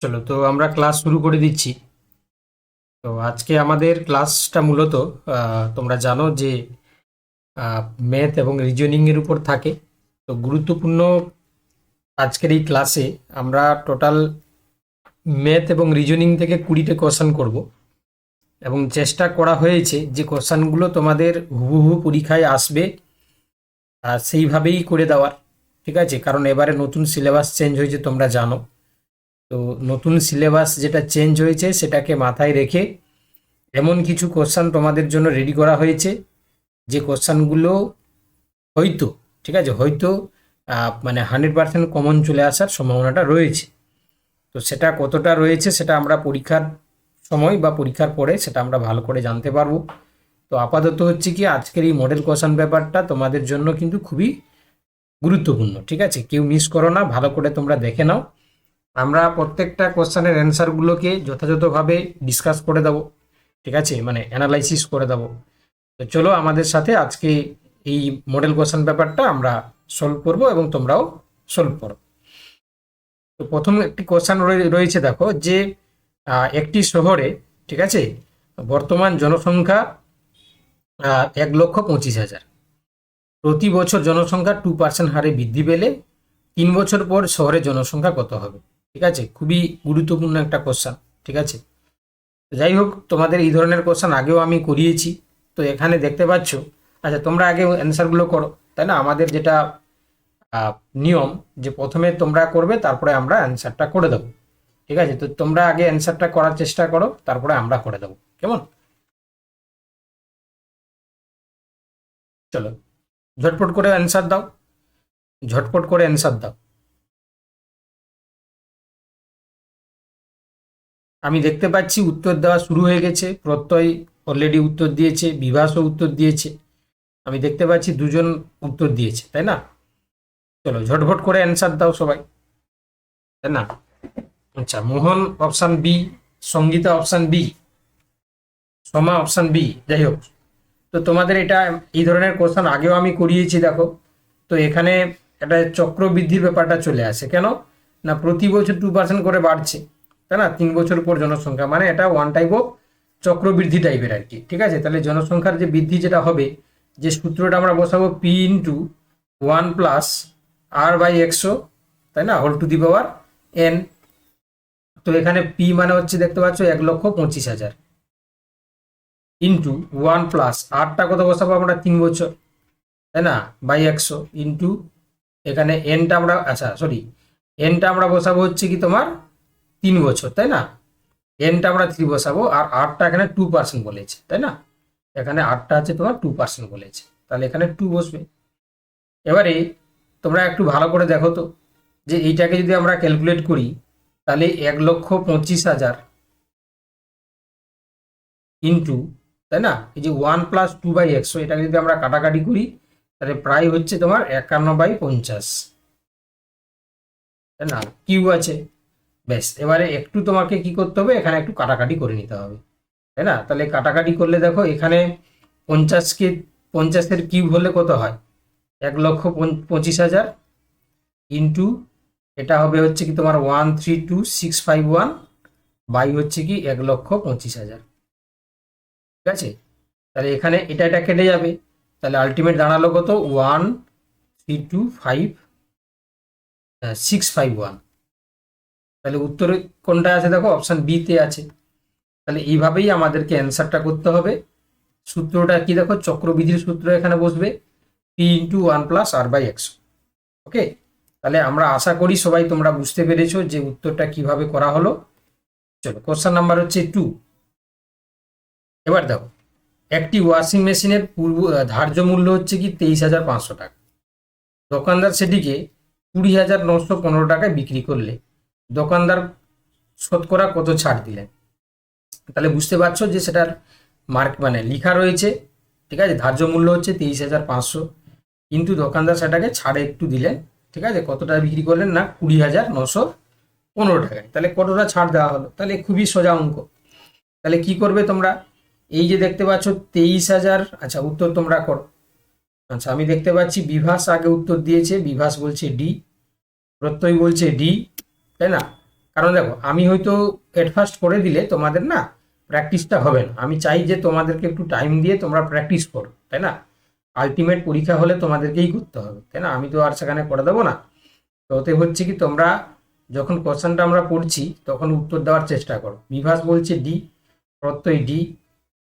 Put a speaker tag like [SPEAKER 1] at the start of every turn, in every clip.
[SPEAKER 1] চলো তো আমরা ক্লাস শুরু করে দিচ্ছি। তো আজকে আমাদের ক্লাসটা মূলত তোমরা জানো যে ম্যাথ এবং রিজনিং এর উপর থাকে। তো গুরুত্বপূর্ণ আজকের এই ক্লাসে আমরা টোটাল ম্যাথ এবং রিজনিং থেকে 20টা কোশ্চেন করব এবং চেষ্টা করা হয়েছে যে কোশ্চেনগুলো তোমাদের হুবহু পরীক্ষায় আসবে আর সেইভাবেই করে দেওয়ার। ঠিক আছে, কারণ এবারে নতুন সিলেবাস চেঞ্জ হয়েছে তোমরা জানো। তো নতুন সিলেবাস যেটা চেঞ্জ হয়েছে সেটাকে মাথায় রেখে এমন কিছু কোশ্চান তোমাদের জন্য রেডি করা হয়েছে যে কোশ্চানগুলো হয়তো, ঠিক আছে, হয়তো মানে 100% কমন চলে আসার সম্ভাবনাটা রয়েছে। তো সেটা কতটা রয়েছে সেটা আমরা পরীক্ষার সময় বা পরীক্ষার পরে সেটা আমরা ভালো করে জানতে পারবো। তো আপাতত হচ্ছে কি আজকের এই মডেল কোশ্চান ব্যাপারটা তোমাদের জন্য কিন্তু খুবই গুরুত্বপূর্ণ। ঠিক আছে, কেউ মিস করো না, ভালো করে তোমরা দেখে নাও। আমরা প্রত্যেকটা কোশ্চানের অ্যান্সারগুলোকে যথাযথভাবে ডিসকাস করে দেবো। ঠিক আছে, মানে অ্যানালাইসিস করে দেবো। তো চলো আমাদের সাথে আজকে এই মডেল কোশ্চেন ব্যাপারটা আমরা সলভ করব এবং তোমরাও সলভ করো। তো প্রথম একটি কোশ্চেন রয়েছে, দেখো যে একটি শহরে, ঠিক আছে, বর্তমান জনসংখ্যা 1,25,000। প্রতি বছর জনসংখ্যা 2% হারে বৃদ্ধি পেলে 3 বছর পর শহরের জনসংখ্যা কত হবে? ঠিক আছে, খুবই গুরুত্বপূর্ণ একটা কোশ্চেন। ঠিক আছে, যাই হোক, তোমাদের এই ধরনের কোশ্চেন আগেও আমি করিয়েছি। তো এখানে দেখতে পাচ্ছ, আচ্ছা তোমরা আগে অ্যান্সারগুলো করো, তাই না? আমাদের যেটা নিয়ম যে প্রথমে তোমরা করবে, তারপরে আমরা অ্যান্সারটা করে দেবো। ঠিক আছে, তো তোমরা আগে অ্যান্সারটা করার চেষ্টা করো, তারপরে আমরা করে দেবো, কেমন? চলো, ঝটপট করে অ্যান্সার দাও, ঝটপট করে অ্যান্সার দাও। আমি দেখতে পাচ্ছি উত্তর দেওয়া শুরু হয়ে গেছে। প্রত্যয় অলরেডি উত্তর দিয়েছে, বিভাসও উত্তর দিয়েছে। আমি দেখতে পাচ্ছি দুজন উত্তর দিয়েছে, তাই না? চলো ঝটফট করে অ্যান্সার দাও সবাই, তাই না? আচ্ছা, Mohan option B, Sangeeta option B, Soma option B. যাই হোক, তো তোমাদের এটা এই ধরনের কোশ্চেন আগেও আমি করিয়েছি, দেখো। তো এখানে একটা চক্রবৃদ্ধির ব্যাপারটা চলে আসে কেন না, প্রতি বছর 2% করে বাড়ছে, তাই না? 3 বছর পর জনসংখ্যা, মানে এটা ওয়ান টাইপ অফ চক্রবৃদ্ধি টাইপের আর কি। ঠিক আছে, তাহলে জনসংখ্যার যে বৃদ্ধি যেটা হবে, যে সূত্রটা আমরা বসাবো পি ইন্টু 1+r/100, তাই না, whole to the power n। তো এখানে পি মানে হচ্ছে দেখতে পাচ্ছ 1,25,000 ইন্টু 1+r কত বসাবো আমরা, 3 বছর, তাই না, বাই 100 ইন্টু এখানে এনটা আমরা, আচ্ছা সরি, এনটা আমরা বসাবো হচ্ছে কি তোমার 3 বছর, তাই না? এনটা আমরা 3 বসাবো, আর আরটা এখানে 2% বলেছে, তাই না? এখানে আরটা আছে তোমার 2% বলেছে, তাহলে এখানে 2 বসবে। এবারে তোমরা একটু ভালো করে দেখো তো, যে এইটাকে যদি আমরা ক্যালকুলেট করি, তাহলে 1,25,000 ইন্টু, তাই না, এই যে 1+2/100, এটাকে যদি আমরা কাটাকাটি করি, তাহলে প্রায় হচ্ছে তোমার 51/50, তাই না? কিউ আছে, বেশ। এবারে একটু তোমাকে কি করতে হবে, এখানে একটু কাটাকাটি করে নিতে হবে, তাই না? তাহলে কাটাকাটি করলে দেখো এখানে 50কে 50-এর কিউব হলে কত হয়, 1,25,000 ইন্টু এটা হবে হচ্ছে কি তোমার 132,651 বাই হচ্ছে কি 1,25,000। ঠিক আছে, তাহলে এখানে এটা এটা কেটে যাবে, তাহলে আলটিমেট দাঁড়ালো কত, 132,651। তাহলে উত্তরে কোনটা আছে দেখো, অপশান বিতে আছে। তাহলে এইভাবেই আমাদেরকে অ্যান্সারটা করতে হবে। সূত্রটা কি দেখো, চক্রবৃদ্ধির সূত্র এখানে বসবে, পি ইন্টু 1+r/100। ওকে, তাহলে আমরা আশা করি সবাই তোমরা বুঝতে পেরেছো যে উত্তরটা কিভাবে করা হলো। চলো, কোশ্চেন নাম্বার হচ্ছে 2। এবার দেখো, একটি ওয়াশিং মেশিনের ধার্য মূল্য হচ্ছে কি 23,500 টাকা। দোকানদার সেটিকে 20,915 টাকায় বিক্রি করলে দোকানদার শতকরা কত ছাড় দিলেন? তাহলে বুঝতে পারছো যে সেটার মানে লেখা রয়েছে, ঠিক আছে, ধার্য মূল্য হচ্ছে 23,500, কিন্তু দোকানদার সেটাকে ছাড়ে একটু দিলেন। ঠিক আছে, কতটা বিক্রি করলেন না, 20,915 টাকায়। তাহলে কতটা ছাড় দেওয়া হলো? তাহলে খুবই সোজা অঙ্ক। তাহলে কি করবে তোমরা, এই যে দেখতে পাচ্ছ 23,000, আচ্ছা উত্তর তোমরা করো। আচ্ছা, আমি দেখতে পাচ্ছি বিভাস আগে উত্তর দিয়েছে, বিভাস বলছে ডি, প্রত্যয় বলছে ডি, তাই না? কারণ দেখো আমি হয়তো এট ফার্স্ট করে দিলে তোমাদের না প্র্যাকটিসটা হবে না। আমি চাই যে তোমাদেরকে একটু টাইম দিয়ে তোমরা প্র্যাকটিস করো, তাই না? আলটিমেট পরীক্ষা হলে তোমাদেরকেই করতে হবে, তাই না? আমি তো আর সেখানে করে দেবো না। তো ওতে হচ্ছে কি, তোমরা যখন কোশ্চেনটা আমরা পড়ছি তখন উত্তর দেওয়ার চেষ্টা করো। বিভাস বলছে ডি, প্রত্যয় ডি,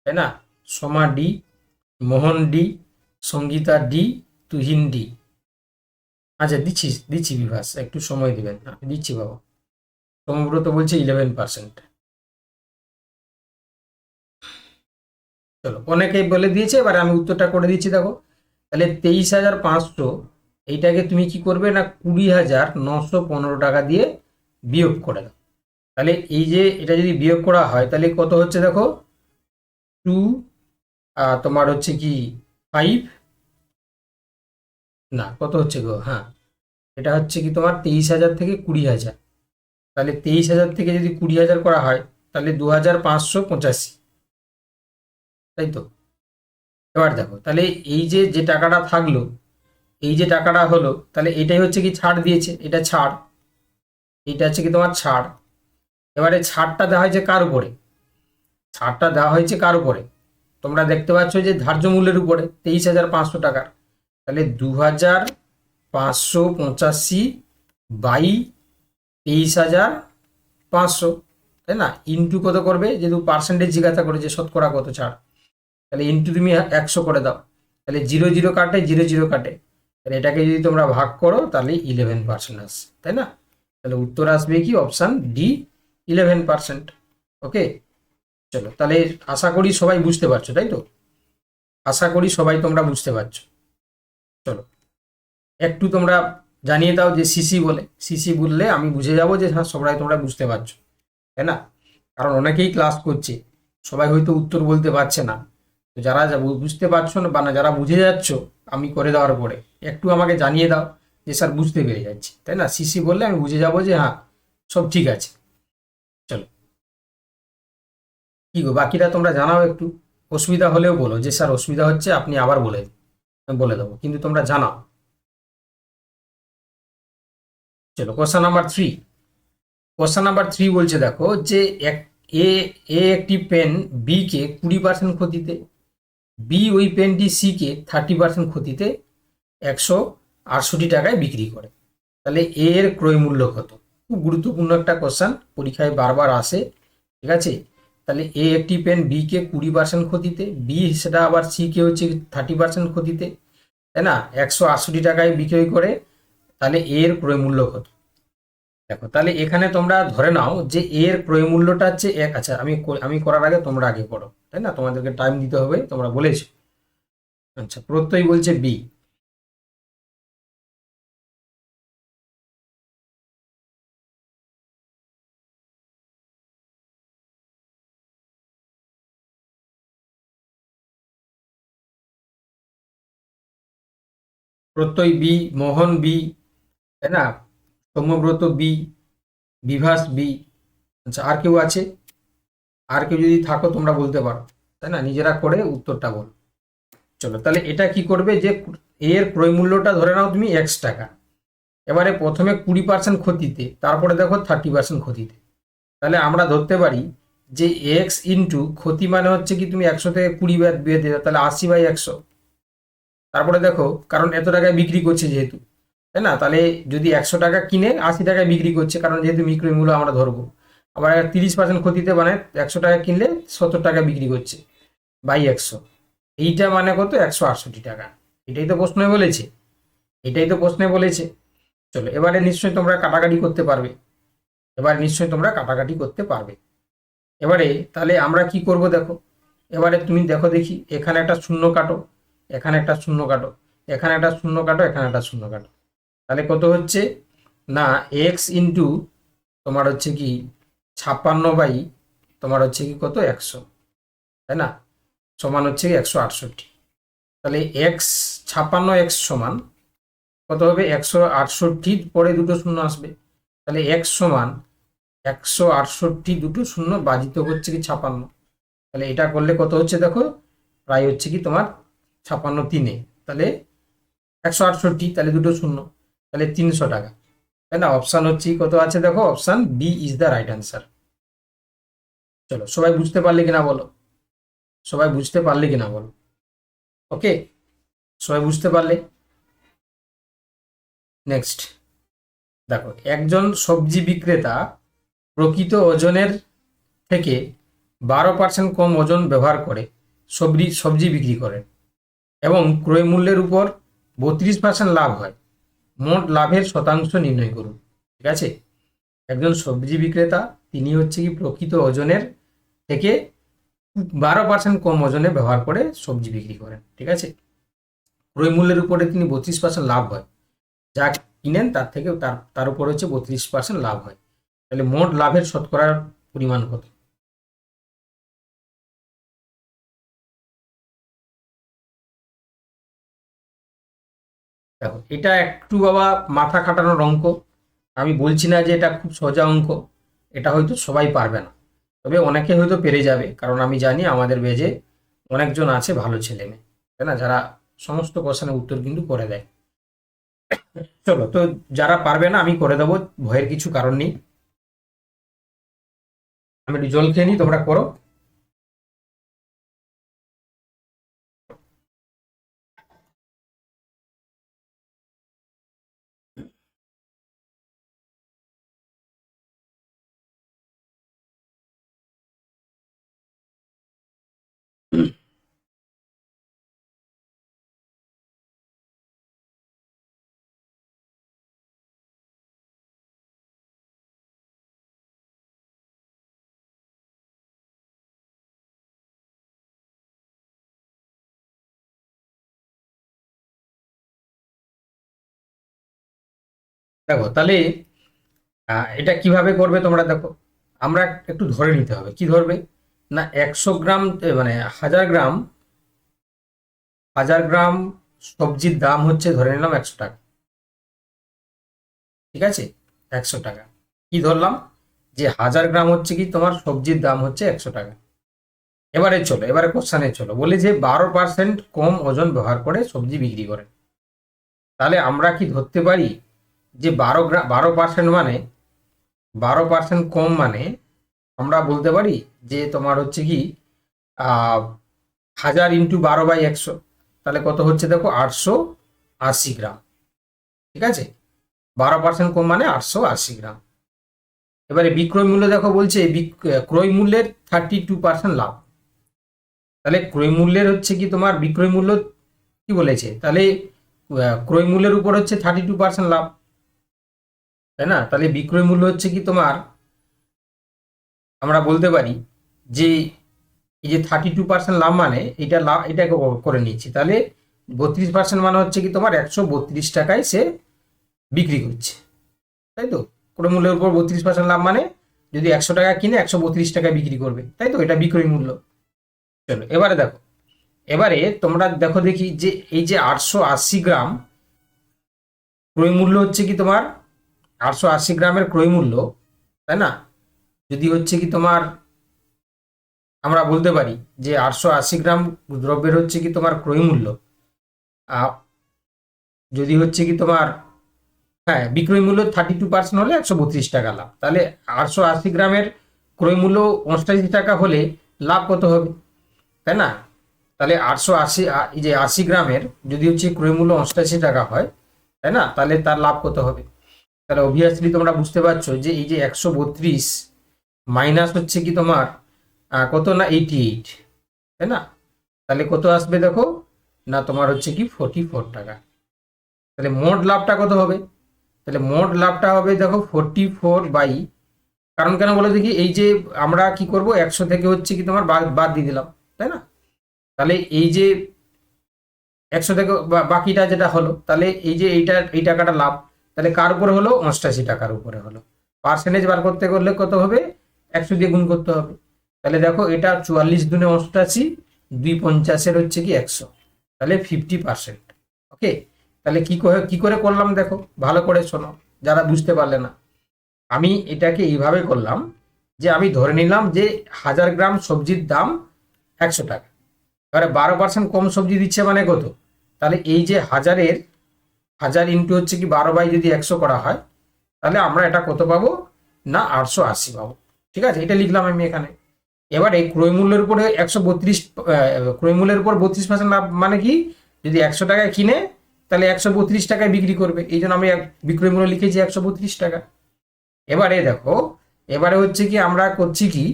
[SPEAKER 1] তাই না? Soma D, Mohan D, Sangeeta D, Tuhin D. আচ্ছা দিচ্ছি দিচ্ছি বিভাস, একটু সময় দিবেন, আমি দিচ্ছি বাবা। সমব্রত বলছে 11%। চলো, অনেকেই বলে দিয়েছে, এবার আমি উত্তরটা করে দিচ্ছি দেখো। তাহলে 23,500 এইটাকে তুমি কি করবে না 20,915 টাকা দিয়ে বিয়োগ করে দাও। তাহলে এই যে এটা যদি বিয়োগ করা হয় তাহলে কত হচ্ছে দেখো, 2 তোমার হচ্ছে কি 5, না কত হচ্ছে গো, হ্যাঁ এটা হচ্ছে কি তোমার 23,000 থেকে 20,000। তাহলে 23,000 থেকে যদি 20,000 করা হয় তাহলে 2,585, তাই তো? এবার দেখো তাহলে এই যে যে টাকাটা থাকলো, এই যে টাকাটা হলো, তাহলে এটাই হচ্ছে কি ছাড় দিয়েছে, এটা ছাড়, এটা হচ্ছে কি তোমার ছাড়। এবারে ছাড়টা দেওয়া হয়েছে কার উপরে? ছাড়টা দেওয়া হয়েছে কার উপরে? তোমরা দেখতে পাচ্ছ যে ধার্য মূল্যের উপরে 23,500 টাকার। তাহলে 2,585 বাই 23,500, তাই না? ইন্টু কত করবে, যেহেতু পার্সেন্টেজ জিজ্ঞাসা করেছে শতকরা কত ছাড়, তাহলে ইন্টু তুমি 100 করে দাও। তাহলে 0 0 কাটে, 0 0 কাটে, তাহলে এটাকে যদি তোমরা ভাগ করো তাহলে 11% আসছে, তাই না? তাহলে উত্তর আসবে কি অপশান ডি, 11%। ওকে, চলো তাহলে আশা করি সবাই বুঝতে পারছো, তাই তো? আশা করি সবাই তোমরা বুঝতে পারছো। চলো একটু তোমরা জানিয়ে দাও যে সিসি বলে, সিসি বললে আমি বুঝে যাবো যে হ্যাঁ সবাই তোমরা বুঝতে পারছো, তাই না? কারণ অনেকেই ক্লাস করছে, সবাই হয়তো উত্তর বলতে পারছে না। তো যারা বুঝতে পারছো না বা না যারা বুঝে যাচ্ছ, আমি করে দেওয়ার পরে একটু আমাকে জানিয়ে দাও যে স্যার বুঝতে পেরে যাচ্ছি, তাই না? সিসি বললে আমি বুঝে যাবো যে হ্যাঁ সব ঠিক আছে। চলো কি গো, বাকিরা তোমরা জানাও একটু। অসুবিধা হলেও বলো যে স্যার অসুবিধা হচ্ছে, আপনি আবার বলে দিন, আমি বলে দেবো, কিন্তু তোমরা জানাও। চলো কোশ্চেন নাম্বার 3। কোশ্চেন নাম্বার 3 বলছে দেখো যে এক এ এ একটি পেন বি কে 20% ক্ষতিতে, বি ওই পেনটি সি কে 30% ক্ষতিতে 168 টাকায় বিক্রি করে। তাহলে এ এর ক্রয় মূল্য কত? খুব গুরুত্বপূর্ণ একটা কোশ্চেন, পরীক্ষায় বারবার আসে, ঠিক আছে? তাহলে এ একটি পেন বি কে 20% ক্ষতিতে, বি সেটা আবার সি কে হচ্ছে 30% ক্ষতিতে, তাই না? 168 টাকায় বিক্রয় করে, তাহলে এ এর ক্রয় মূল্য কত? দেখো তাহলে এখানে তোমরা ধরে নাও যে এর ক্রয় মূল্যটা হচ্ছে এক। আচ্ছা আমি করার আগে তোমরা আগে করো, তাই না? তোমাদেরকে টাইম দিতে হবে, তোমরা বলেছো। আচ্ছা প্রত্যয় বলছে বি। প্রত্যয় বি, মোহন বি, তাই না? সৌম্যব্রত বি, বিভাস বি। আচ্ছা আর কেউ আছে? আর কেউ যদি থাকো তোমরা বলতে পারো, তাই না? নিজেরা করে উত্তরটা বল। চলো তাহলে এটা কি করবে যে এর ক্রয় মূল্যটা ধরে নাও তুমি 1 টাকা। এবারে প্রথমে 20% ক্ষতিতে, তারপরে দেখো 30% ক্ষতিতে। তাহলে আমরা ধরতে পারি যে এক্স ইন্টু ক্ষতি মানে হচ্ছে কি, তুমি 100 থেকে 20 বাদ দিয়ে দেবে, তাহলে 80/100। তারপরে দেখো কারণ এত টাকায় বিক্রি করছে যেহেতু, তাই না? তাহলে যদি 100 টাকা কিনে 80 টাকায় বিক্রি করছে, কারণ যেহেতু বিক্রয় মূল্য আমরা ধরবো। আবার 30% ক্ষতিতে মানে 100 টাকা কিনলে 70 টাকা বিক্রি করছে, বাই 100। এইটা মানে কত, 168 টাকা। এটাই তো প্রশ্নে বলেছে, এটাই তো প্রশ্নে বলেছে। চলো এবারে নিশ্চয়ই তোমরা কাটাকাটি করতে পারবে, এবার নিশ্চয়ই তোমরা কাটাকাটি করতে পারবে। এবারে তাহলে আমরা কি করব দেখো, এবারে তুমি দেখো দেখি, এখানে একটা শূন্য কাটো, এখানে একটা শূন্য কাটো, এখানে একটা শূন্য কাটো, এখানে একটা শূন্য কাটো। তাহলে কত হচ্ছে না এক্স ইন্টু তোমার হচ্ছে কি 56 বাই তোমার হচ্ছে কি কত 100, তাই না? সমান হচ্ছে কি 168। তাহলে এক্স 56 সমান কত হবে, 168 পরে দুটো শূন্য আসবে। তাহলে এক্স সমান 168, দুটো শূন্য বাজিত হচ্ছে কি 56। তাহলে এটা করলে কত হচ্ছে দেখো, প্রায় হচ্ছে কি তোমার 56 3, তাহলে 168, তাহলে দুটো শূন্য, তাহলে 300 টাকা। তাই না? অপশান হচ্ছে কত আছে দেখো, option B is the right answer. চলো, সবাই বুঝতে পারলে কিনা বলো, সবাই বুঝতে পারলে কিনা বলো। ওকে, সবাই বুঝতে পারলে? নেক্সট দেখো, একজন সবজি বিক্রেতা প্রকৃত ওজনের থেকে 12% কম ওজন ব্যবহার করে সবজি সবজি বিক্রি করেন এবং ক্রয় মূল্যের উপর 32% লাভ হয়। মোট লাভের শতাংশ নির্ণয় করুন। ঠিক আছে, একজন সবজি বিক্রেতা, তিনি হচ্ছে কি প্রকৃত ওজনের থেকে 12% কম ওজনে ব্যবহার করে সবজি বিক্রি করেন। ঠিক আছে, ক্রয় মূল্যের উপরে তিনি 32% লাভ হয়, যা কিনেন তার থেকে তার উপর হচ্ছে 32% লাভ হয়। তাহলে মোট লাভের শতকরার পরিমাণ কত? দেখো, এটা একটু বাবা মাথা খাটানোর অঙ্ক। আমি বলছি না যে এটা খুব সোজা অঙ্ক, এটা হয়তো সবাই পারবে না, তবে অনেকে হয়তো পেরে যাবে, কারণ আমি জানি আমাদের বেজে অনেকজন আছে ভালো ছেলে মেয়ে, তাই না, যারা সমস্ত কোশ্চেনের উত্তর কিন্তু করে দেয়। চলো, তো যারা পারবে না আমি করে দেবো, ভয়ের কিছু কারণ নেই। আমি একটু জল খেয়ে নিই, তোমরা করো। দেখো তাহলে এটা কিভাবে করবে তোমরা দেখো, আমরা একটু ধরে নিতে হবে। কি ধরবে না, 100 গ্রাম মানে 1000 গ্রাম, 1000 গ্রাম সবজির দাম হচ্ছে ধরে নিলাম 100 টাকা। ঠিক আছে, 100 টাকা। কি ধরলাম, যে 1000 গ্রাম হচ্ছে কি তোমার সবজির দাম হচ্ছে 100 টাকা। এবারে চলো, এবারে কোশ্চানে চলো, বলে যে 12% কম ওজন ব্যবহার করে সবজি বিক্রি করে। তাহলে আমরা কি ধরতে পারি যে 12% মানে 12% কম মানে আমরা বলতে পারি যে তোমার হচ্ছে কি 1000 × 12/100, তাহলে কত হচ্ছে দেখো, 880 গ্রাম। ঠিক আছে, 12% কম মানে 880 গ্রাম। এবারে বিক্রয় মূল্য দেখো, বলছে ক্রয় মূল্যের 32% লাভ। তাহলে ক্রয় মূল্যের হচ্ছে কি তোমার বিক্রয় মূল্য কি বলেছে, তাহলে ক্রয় মূল্যের উপর হচ্ছে 32% লাভ, তাই না? তাহলে বিক্রয় মূল্য হচ্ছে কি তোমার, আমরা বলতে পারি যে এই যে 32% লাভ মানে এটা লাভ, এটাকে করে নিচ্ছি, তাহলে 32% মানে হচ্ছে কি তোমার 132 টাকায় সে বিক্রি করছে, তাই তো? ক্রয় মূল্যের উপর 32% লাভ মানে যদি 100 টাকা কিনে 132 টাকায় বিক্রি করবে, তাই তো? এটা বিক্রয় মূল্য। চলো এবারে দেখো, এবারে তোমরা দেখো দেখি যে এই যে 880 গ্রাম ক্রয় মূল্য হচ্ছে কি তোমার, 880 গ্রামের ক্রয় মূল্য, তাই না, যদি হচ্ছে কি তোমার আমরা বলতে পারি যে 880 গ্রাম দ্রব্যের হচ্ছে কি তোমার ক্রয় মূল্য, যদি হচ্ছে কি তোমার, হ্যাঁ, বিক্রয় মূল্য 32% হলে 132 টাকা লাভ, তাহলে 880 গ্রামের ক্রয় মূল্য 88 টাকা হলে লাভ কত হবে, তাই না? তাহলে 880, এই যে 80 গ্রামের যদি হচ্ছে ক্রয় মূল্য 88 টাকা হয়, তাই না, তাহলে তার লাভ কত হবে? তাহলে অবভিয়াসলি তোমরা বুঝতে পারছো যে এই যে 132 মাইনাস হচ্ছে কি তোমার কত না 88, তাই না? তাহলে কত আসবে দেখো, না তোমার হচ্ছে কি 44 টাকা। তাহলে মোট লাভটা কত হবে? তাহলে মোট লাভটা হবে দেখো 44 কারণ কেন বলে দেখি, এই যে আমরা কি করব, 100 থেকে হচ্ছে কি তোমার বাদ বাদ দিয়ে দিলাম, তাই না? তাহলে এই যে 100 থেকে বাকিটা যেটা হলো, তাহলে এই যে এই টাকাটা লাভ, তাহলে কার উপরে হলো, 88 টাকার উপরে হলো। পার্সেন্টেজ বার করতে করলে কত হবে, 100 দিয়ে গুণ করতে হবে। তাহলে দেখো এটা 44 দুনে 88, 250 হচ্ছে কি 100, তাহলে 50%। ওকে, তাহলে কি করে করলাম দেখো, ভালো করে শোনো যারা বুঝতে পারলে না। আমি এটাকে এইভাবে করলাম যে আমি ধরে নিলাম যে 1000 গ্রাম সবজির দাম 100 টাকা। এবারে 12% কম সবজি দিচ্ছে মানে কত, তাহলে এই যে 1000 ইন্টু হচ্ছে কি 12 বাই যদি 100 করা হয়, তাহলে আমরা এটা কত পাবো না 880 পাবো। ঠিক আছে, এটা লিখলাম আমি এখানে। এবারে ক্রয় মূল্যের উপরে 132, ক্রয় মূল্যের উপর 32% লাভ মানে কি, যদি 100 টাকায় কিনে তাহলে 132 টাকায় বিক্রি করবে, এই জন্য আমি বিক্রয় মূল্য লিখেছি 132 টাকা। এবারে দেখো, এবারে হচ্ছে কি আমরা করছি কি,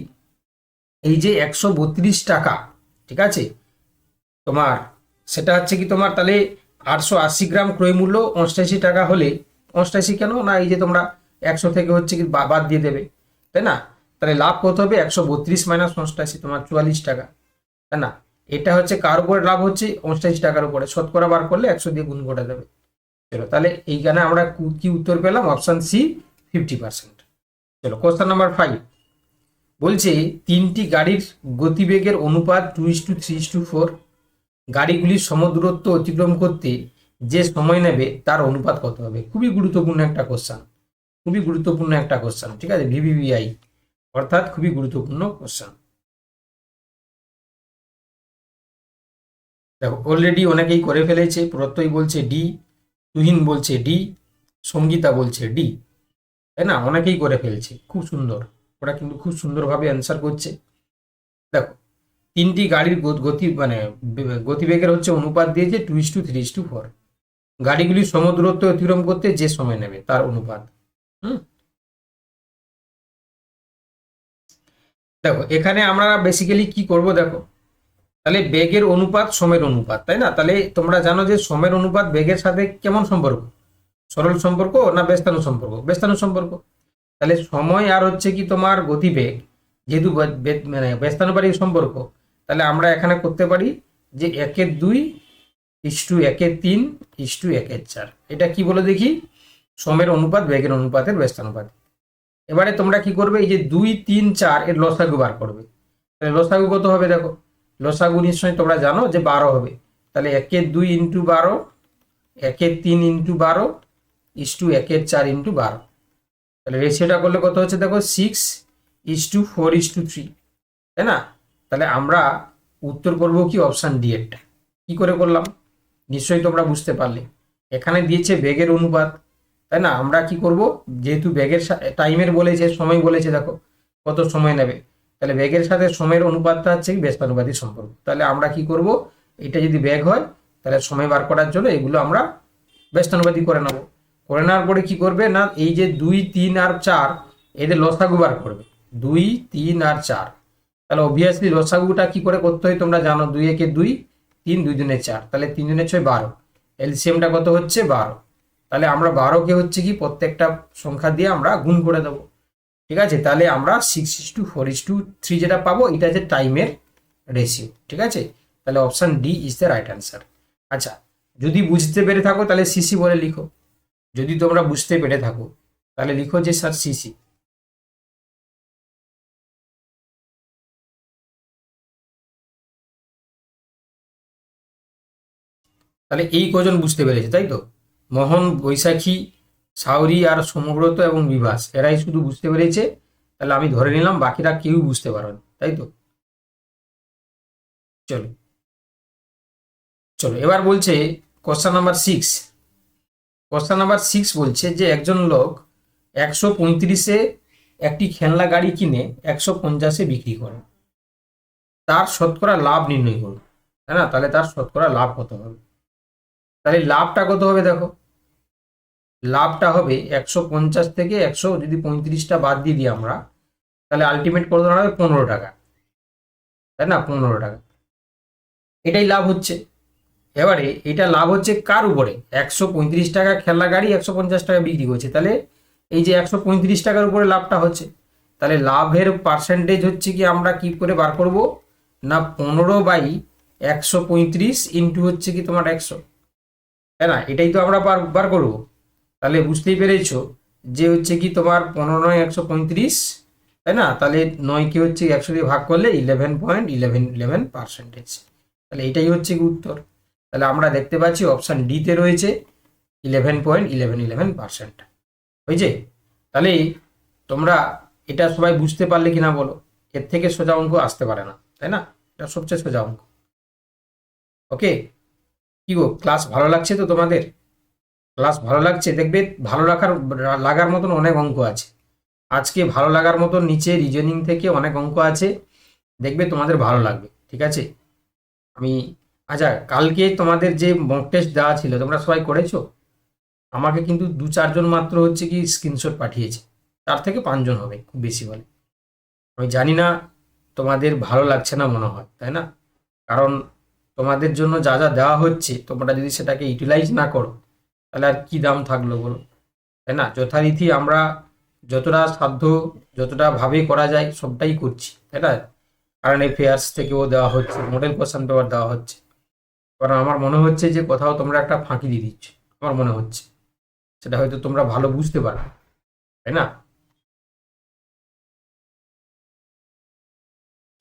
[SPEAKER 1] এই যে 132 টাকা, ঠিক আছে, তোমার সেটা হচ্ছে কি তোমার তাহলে 880 গ্রাম ক্রয় মূল্য 88 টাকা হলে, 88 কেন না, এই যে তোমরা 100 থেকে হচ্ছে কি বাদ দিয়ে দেবে, তাই না? তাহলে লাভ কত হবে, 132 মাইনাস 88, তোমার 44 টাকা, তাই না? এটা হচ্ছে কার উপরে লাভ হচ্ছে, 88 টাকার উপরে, শতকরা বার করলে 100 দিয়ে গুণ করে দেবে। চলো, তাহলে এইখানে আমরা কি উত্তর পেলাম, অপশন সি 50%। চলো, কোশ্চেন নাম্বার 5 বলছে তিনটি গাড়ির গতিবেগের অনুপাত 2:3:4, গাড়িগুলির সমদূরত্ব অতিক্রম করতে যে সময় নেবে তার অনুপাত কত হবে? খুবই গুরুত্বপূর্ণ একটা কোশ্চেন, খুবই গুরুত্বপূর্ণ একটা কোশ্চেন, ঠিক আছে, ভিভিভিআই, অর্থাৎ খুবই গুরুত্বপূর্ণ কোশ্চেন। দেখো, অলরেডি অনেকেই করে ফেলেছে, প্রত্যয় বলছে ডি, তুহিন বলছে ডি, সঙ্গীতা বলছে ডি, তাই না? অনেকেই করে ফেলছে, খুব সুন্দর, ওরা কিন্তু খুব সুন্দরভাবে অ্যান্সার করছে। দেখো, তিনটি গাড়ির গতি মানে গতিবেগের হচ্ছে অনুপাত দিয়েছে 2:3:4, গাড়িগুলি সমদূরত্ব অতিক্রম করতে যে সময় নেবে তার অনুপাত। দেখো, এখানে আমরা বেসিক্যালি কি করব, দেখো, তাহলে বেগের অনুপাত সময়ের অনুপাত, তাই না? তাহলে তোমরা জানো যে সময়ের অনুপাত বেগের সাথে কেমন সম্পর্ক, সরল সম্পর্ক না ব্যস্তানু সম্পর্ক? ব্যস্তানু সম্পর্ক। তাহলে সময় আর হচ্ছে কি তোমার গতিবেগ যেহেতু মানে ব্যস্তানুপাতিক সম্পর্ক, তাহলে আমরা এখানে করতে পারি যে 1/2 ইস্টু 1/3 ইস্টু 1/4। এটা কি বলে দেখি, সময়ের অনুপাত বেগের অনুপাতের ব্যস্তানুপাত। এবারে তোমরা কি করবে, এই যে 2, 3, 4 এর লসাগু বার করবে। তাহলে লসাগু কত হবে, দেখো, লসাগু নিশ্চয়ই তোমরা জানো যে 12 হবে। তাহলে 1/2 ইন্টু 12, 1/3 ইন্টু 12 ইস্টু 1/4 ইন্টু 12। তাহলে রেশিওটা করলে কত হচ্ছে, দেখো, 6:4:3, তাই না? তাহলে আমরা উত্তর করব কি, অপশান ডি এরটা। কি করে করলাম নিশ্চয়ই তোমরা বুঝতে পারলে, এখানে দিয়েছে বেগের অনুপাত, তাই না? আমরা কি করব, যেহেতু বেগের টাইমের বলেছে, সময় বলেছে, দেখো কত সময় নেবে, তাহলে বেগের সাথে সময়ের অনুপাতটা হচ্ছে কি ব্যস্তানুপাতিক সম্পর্ক। তাহলে আমরা কি করব, এটা যদি বেগ হয় তাহলে সময় বার করার জন্য এগুলো আমরা ব্যস্তানুপাতিক করে নেব। করে নেওয়ার পরে কি করবে না, এই যে 2, 3 আর 4 এদের লসাগু বার করবে, 2, 3 আর 4। তাহলে অবভিয়াসলি লসাগুটা কি করে করতে হয় তোমরা জানো, 2 একে 2, 3 2 দুনে 4, তাহলে 3 দুনে 6 12, এলসিএমটা কত হচ্ছে 12। তাহলে আমরা 12কে হচ্ছে কি প্রত্যেকটা সংখ্যা দিয়ে আমরা গুণ করে দেবো, ঠিক আছে? তাহলে আমরা 6:4:3 যেটা পাবো, এটা হচ্ছে টাইমের রেশিও, ঠিক আছে? তাহলে option D is the right answer. আচ্ছা, যদি বুঝতে পেরে থাকো তাহলে সিসি বলে লিখো, যদি তোমরা বুঝতে পেরে থাকো তাহলে লিখো যে স্যার সিসি। তাহলে এই কজন বুঝতে পেরেছে, তাই তো? মোহন, বৈশাখী, সাউরি আর সমব্রত এবং বিভাস, এরাই শুধু বুঝতে পেরেছে। তাহলে আমি ধরে নিলাম বাকিরা কেউ বুঝতে পারেন, তাই তো? চলো, চলো, এবার বলছে কোশ্চেন নাম্বার 6। কোশ্চেন নাম্বার 6 বলছে যে একজন লোক 135-এ একটি খেলনা গাড়ি কিনে 150-এ বিক্রি করে, তার শতকরা লাভ নির্ণয় করুন, তাই না? তাহলে তার শতকরা লাভ কত হবে? তাহলে লাভটা কত হবে, দেখো, লাভটা হবে 150 থেকে 100 যদি 35টা বাদ দিয়ে দিই আমরা, তাহলে আলটিমেট কত দাঁড়াবে 15 টাকা, তাই না? 15 টাকা, এটাই লাভ হচ্ছে। এবারে এটা লাভ হচ্ছে কার উপরে, 135 টাকা খেলনা গাড়ি 150 টাকা বিক্রি করছে, তাহলে এই যে 135 টাকার উপরে লাভটা হচ্ছে, তাহলে লাভের পার্সেন্টেজ হচ্ছে কি আমরা কি করে বার করব না, 15/135 ইন্টু হচ্ছে কি তোমার 100, তাই না? এটাই তো আমরা বার করবো। তাহলে বুঝতেই পেরেছো যে হচ্ছে কি তোমার 15/9 135, তাই না? তাহলে 9কে হচ্ছে 100 দিয়ে ভাগ করলে 11.11%। তাহলে এটাই হচ্ছে কি উত্তর। তাহলে আমরা দেখতে পাচ্ছি অপশান ডিতে রয়েছে 11.11%। হয়েছে? তাহলে তোমরা এটা সবাই বুঝতে পারলে কিনা বলো, এর থেকে সোজা অঙ্ক আসতে পারে না, তাই না? এটা সবচেয়ে সোজা অঙ্ক। ওকে, কি গো, ক্লাস ভালো লাগছে তো তোমাদের? ক্লাস ভালো লাগছে? দেখবে ভালো লাগার মতন অনেক অঙ্ক আছে আজকে, ভালো লাগার মতন নিচে রিজনিং থেকে অনেক অঙ্ক আছে, দেখবে তোমাদের ভালো লাগবে। ঠিক আছে, আমি আচ্ছা, কালকে তোমাদের যে মক টেস্ট দেওয়া ছিল তোমরা সবাই করেছো? আমাকে কিন্তু 2-4 জন মাত্র হচ্ছে কি স্ক্রিনশট পাঠিয়েছে, 4 থেকে 5 জন হবে খুব বেশি বলে। আমি জানি না তোমাদের ভালো লাগছে না মনে হয়, তাই না? কারণ তোমাদের জন্য যা যা দেওয়া হচ্ছে তোমরা যদি সেটাকে ইউটিলাইজ না করো তাহলে আর কি দাম থাকলো বলো, তাই না? যথারীতি আমরা যতটা সাধ্য, যতটা ভাবে করা যায় সবটাই করছি, তাই না? কারণ অ্যাফেয়ার্স থেকেও দেওয়া হচ্ছে, মডেল কোশ্চেন পেপার দেওয়া হচ্ছে। কারণ আমার মনে হচ্ছে যে কোথাও তোমরা একটা ফাঁকি দিয়ে দিচ্ছ, আমার মনে হচ্ছে সেটা হয়তো তোমরা ভালো বুঝতে পারো, তাই না?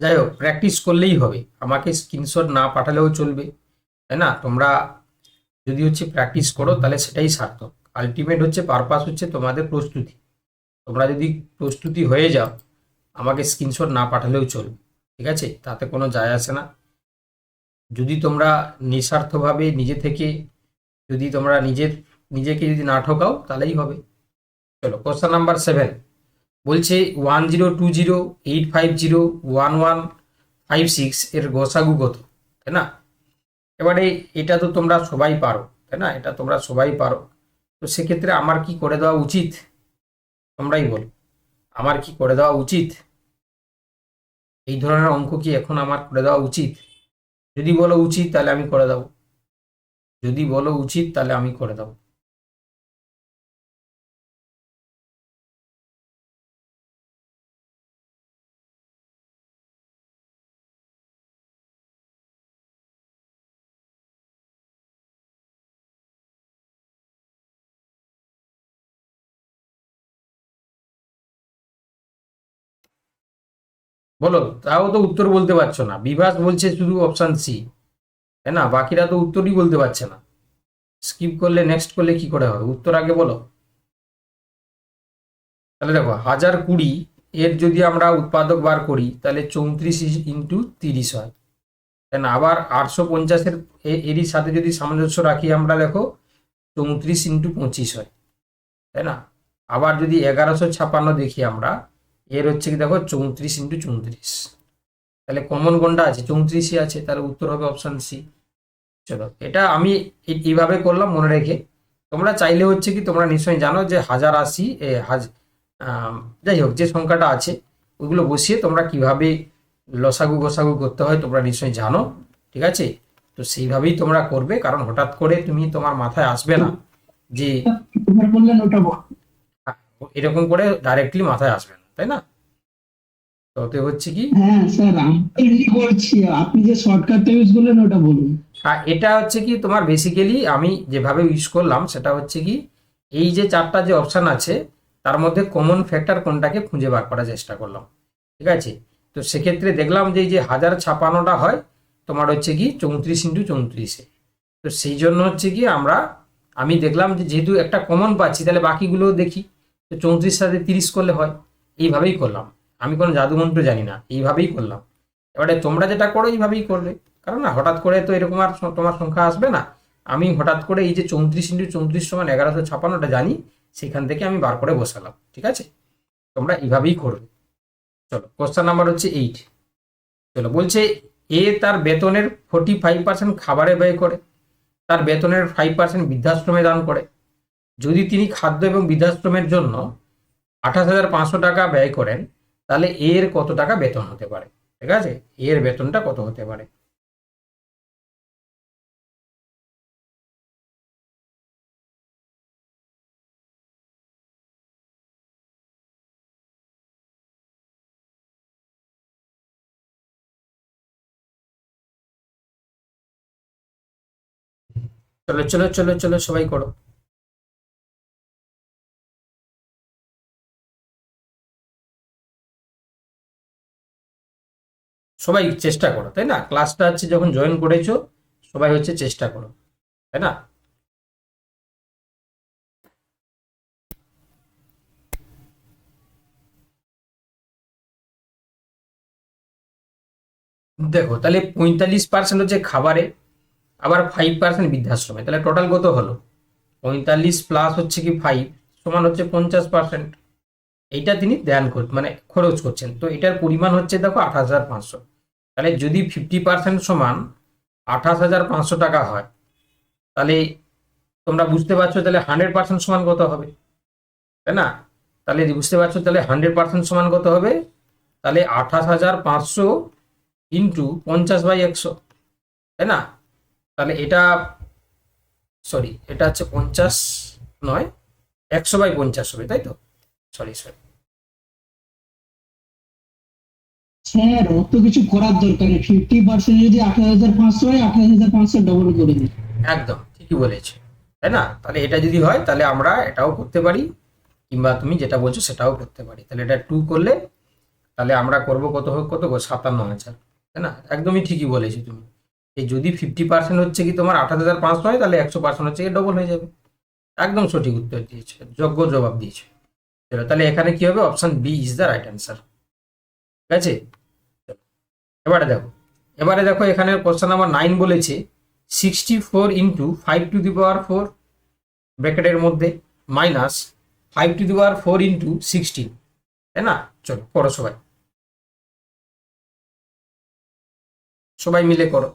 [SPEAKER 1] যাই হোক, প্র্যাকটিস করলেই হবে, আমাকে স্ক্রিনশট না পাঠালেও চলবে, তাই না? তোমরা যদি হচ্ছে প্র্যাকটিস করো তাহলে সেটাই সার্থক। আলটিমেট হচ্ছে পারপাস হচ্ছে তোমাদের প্রস্তুতি। তোমরা যদি প্রস্তুতি হয়ে যাও আমাকে স্ক্রিনশট না পাঠালেও চলবে, ঠিক আছে? তাতে কোনো যায় আসে না। যদি তোমরা নিঃস্বার্থভাবে নিজে থেকে যদি তোমরা নিজেকে যদি না ঠকাও তাহলেই হবে। চলো, কোশ্চেন নাম্বার 7 বলছে 1020, 850, 1156 এর গসাগু কত, তাই না? এবারে এটা তো তোমরা সবাই পারো, তাই না? এটা তোমরা সবাই পারো। তো সেক্ষেত্রে আমার কি করে দেওয়া উচিত তোমরাই বলো, আমার কি করে দেওয়া উচিত? এই ধরনের অঙ্ক কি এখন আমার করে দেওয়া উচিত? যদি বলো উচিত তাহলে আমি করে দেবো, যদি বলো উচিত তাহলে আমি করে দেবো। বলো, তাও তো উত্তর বলতে পারছো না। বিভাস বলছে শুধু অপশান সি, তাই না? বাকিরা তো উত্তরই বলতে পারছে না। স্কিপ করলে নেক্সট করলে কি করে হবে? উত্তর আগে বলো। তাহলে দেখো, 1020 এর যদি আমরা উৎপাদক বার করি তাহলে 34 × 30 হয়, তাই না? আবার 850-এর এরই সাথে যদি সামঞ্জস্য রাখি আমরা, দেখো 34 × 25 হয়, তাই না? আবার যদি 1156 দেখি আমরা, এর হচ্ছে কি দেখো 34 × 34, তাহলে কমন কোনটা আছে? 34ই আছে, তাহলে উত্তর হবে অপশান সি। চলো, এটা আমি এইভাবে করলাম মনে রেখে। তোমরা চাইলে হচ্ছে কি তোমরা নিশ্চয়ই জানো যে 1080 যাই হোক যে সংখ্যাটা আছে ওইগুলো বসিয়ে তোমরা কিভাবে লসাগু গসাগু করতে হয় তোমরা নিশ্চয়ই জানো, ঠিক আছে? তো সেইভাবেই তোমরা করবে, কারণ হঠাৎ করে তোমার মাথায় আসবে না যে
[SPEAKER 2] এবার বললেন ওটা
[SPEAKER 1] আহ, এরকম করে ডাইরেক্টলি মাথায় আসবে না, তাই না? তো ওতে হচ্ছে কি,
[SPEAKER 2] হ্যাঁ স্যার, আমি তো এমনি করছি, আপনি যে শর্টকাটটা ইউজ করলেন ওটা বলুন।
[SPEAKER 1] এটা হচ্ছে কি তোমার বেসিক্যালি আমি যেভাবে ইউজ করলাম সেটা হচ্ছে কি, এই যে 4টা যে অপশান আছে তার মধ্যে কমন ফ্যাক্টর কোনটাকে খুঁজে বার করার চেষ্টা করলাম, ঠিক আছে? তো সেক্ষেত্রে দেখলাম যে এই যে 1056টা হয় তোমার হচ্ছে কি 34 × 34-এ। তো সেই জন্য হচ্ছে কি আমি দেখলাম যে যেহেতু একটা কমন পাচ্ছি তাহলে বাকিগুলোও দেখি, তো 34 সাথে 30 করলে হয়, এইভাবেই করলাম। আমি কোনো জাদুমন্ত্র জানি না, এইভাবেই করলাম। এবারে তোমরা যেটা করো এইভাবেই করবে, কারণ না হঠাৎ করে তো এরকম আর তোমার সংখ্যা আসবে না। আমি হঠাৎ করে এই যে 34 × 34 = 1156টা জানি, সেখান থেকে আমি বার করে বসালাম, ঠিক আছে? তোমরা এইভাবেই করবে। চলো, কোশ্চেন নাম্বার হচ্ছে 8। চলো, বলছে এ তার বেতনের 45% খাবারে ব্যয় করে, তার বেতনের 5% বৃদ্ধাশ্রমে দান করে। যদি তিনি খাদ্য এবং বৃদ্ধাশ্রমের জন্য 28,500 টাকা ব্যয় করেন তাহলে এর কত টাকা বেতন হতে পারে? ঠিক আছে, এর বেতনটা কত হতে পারে? চলো চলো চলো চলো, সবাই করো। সবাই চেষ্টা করো, তাই না? ক্লাসটা হচ্ছে যখন জয়েন করেছো সবাই হচ্ছে চেষ্টা করো, তাই না? দেখো, তাহলে 45% হচ্ছে খাবারে, আবার 5% বৃদ্ধাশ্রমে, তাহলে টোটাল কত হলো? 45 প্লাস হচ্ছে কি 5 সমান হচ্ছে 50%। এইটা তিনি দেন মানে খরচ করছেন। তো এটার পরিমাণ হচ্ছে দেখো 28,500। তাহলে যদি 50% সমান 28,500 টাকা হয়, তাহলে তোমরা বুঝতে পারছো তাহলে 100% সমান কত হবে, তাই না? তাহলে বুঝতে পারছো তাহলে 100% সমান কত হবে, তাহলে 28,500 ইন্টু 50/100, তাই না? তাহলে এটা সরি, এটা হচ্ছে 50 নয়, 100/50 হবে, তাই তো? সরি।
[SPEAKER 2] স্যার অত কিছু করার দরকার নেই, 50% যদি 28,500 হয়, 28,500 ডবল করে দিন।
[SPEAKER 1] একদম ঠিকই বলেছে, তাই না? তাহলে এটা যদি হয় তাহলে আমরা এটাও করতে পারি, কিংবা তুমি যেটা বলছো সেটাও করতে পারি। তাহলে এটা 2 করলে তাহলে আমরা করব কত হোক, কত গো, 57,000, তাই না? একদমই ঠিকই বলেছো তুমি। এই যদি 50% হচ্ছে কি তোমার 28,500 হয়, তাহলে 100% হচ্ছে কি ডবল হয়ে যাবে। একদম সঠিক উত্তর দিয়েছে, যোগ্য জবাব দিয়েছে। চলো তাহলে এখানে কি হবে, option B is the right answer. ঠিক আছে, এবারে দেখো, এখানে কোশ্চেন নাম্বার 9 বলেছে 64 ইন্টু 5^4 ব্র্যাকেটের মধ্যে মাইনাস 5^4 ইন্টু 16, তাই না? চলো করো সবাই, সবাই মিলে করো।